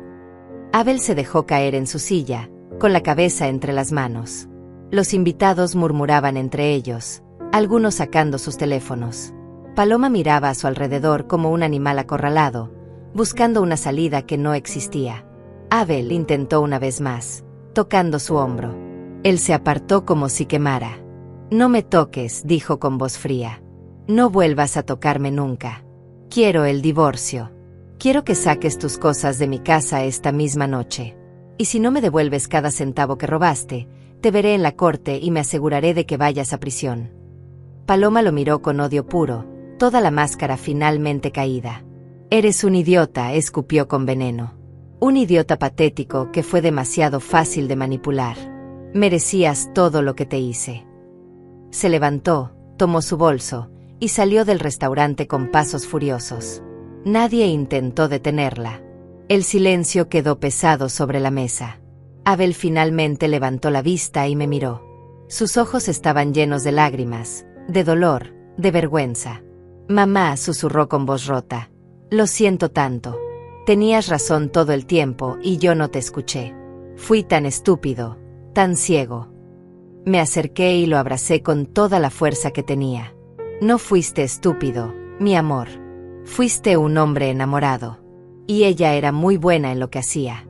Abel se dejó caer en su silla, con la cabeza entre las manos. Los invitados murmuraban entre ellos, algunos sacando sus teléfonos. Paloma miraba a su alrededor como un animal acorralado, buscando una salida que no existía. Abel intentó una vez más, tocando su hombro. Él se apartó como si quemara. No me toques, dijo con voz fría. No vuelvas a tocarme nunca. Quiero el divorcio. Quiero que saques tus cosas de mi casa esta misma noche. Y si no me devuelves cada centavo que robaste, te veré en la corte y me aseguraré de que vayas a prisión. Paloma lo miró con odio puro, toda la máscara finalmente caída. Eres un idiota, escupió con veneno. Un idiota patético que fue demasiado fácil de manipular. Merecías todo lo que te hice. Se levantó, tomó su bolso, y salió del restaurante con pasos furiosos. Nadie intentó detenerla. El silencio quedó pesado sobre la mesa. Abel finalmente levantó la vista y me miró. Sus ojos estaban llenos de lágrimas, de dolor, de vergüenza. Mamá, susurró con voz rota. Lo siento tanto. Tenías razón todo el tiempo y yo no te escuché. Fui tan estúpido, tan ciego. Me acerqué y lo abracé con toda la fuerza que tenía. No fuiste estúpido, mi amor. Fuiste un hombre enamorado. Y ella era muy buena en lo que hacía.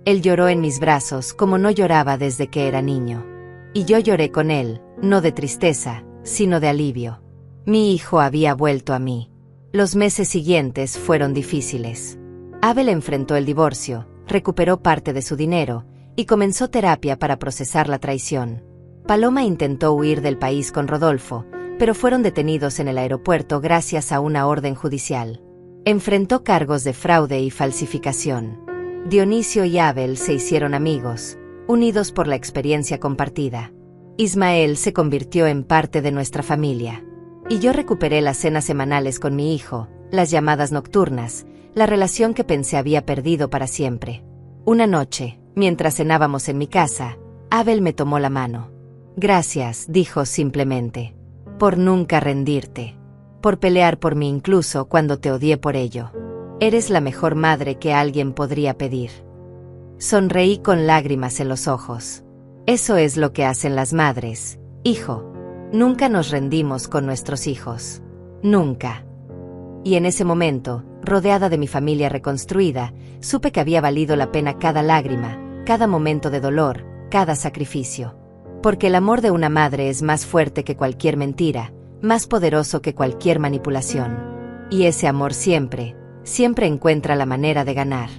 Él lloró en mis brazos como no lloraba desde que era niño. Y yo lloré con él, no de tristeza, sino de alivio. Mi hijo había vuelto a mí. Los meses siguientes fueron difíciles. Abel enfrentó el divorcio, recuperó parte de su dinero y comenzó terapia para procesar la traición. Paloma intentó huir del país con Rodolfo, pero fueron detenidos en el aeropuerto gracias a una orden judicial. Enfrentó cargos de fraude y falsificación. Dionisio y Abel se hicieron amigos, unidos por la experiencia compartida. Ismael se convirtió en parte de nuestra familia. Y yo recuperé las cenas semanales con mi hijo, las llamadas nocturnas, la relación que pensé había perdido para siempre. Una noche, mientras cenábamos en mi casa, Abel me tomó la mano. Gracias, dijo simplemente, por nunca rendirte, por pelear por mí incluso cuando te odié por ello. Eres la mejor madre que alguien podría pedir. Sonreí con lágrimas en los ojos. Eso es lo que hacen las madres, hijo. Nunca nos rendimos con nuestros hijos. Nunca. Y en ese momento, rodeada de mi familia reconstruida, supe que había valido la pena cada lágrima, cada momento de dolor, cada sacrificio. Porque el amor de una madre es más fuerte que cualquier mentira, más poderoso que cualquier manipulación. Y ese amor siempre, siempre encuentra la manera de ganar.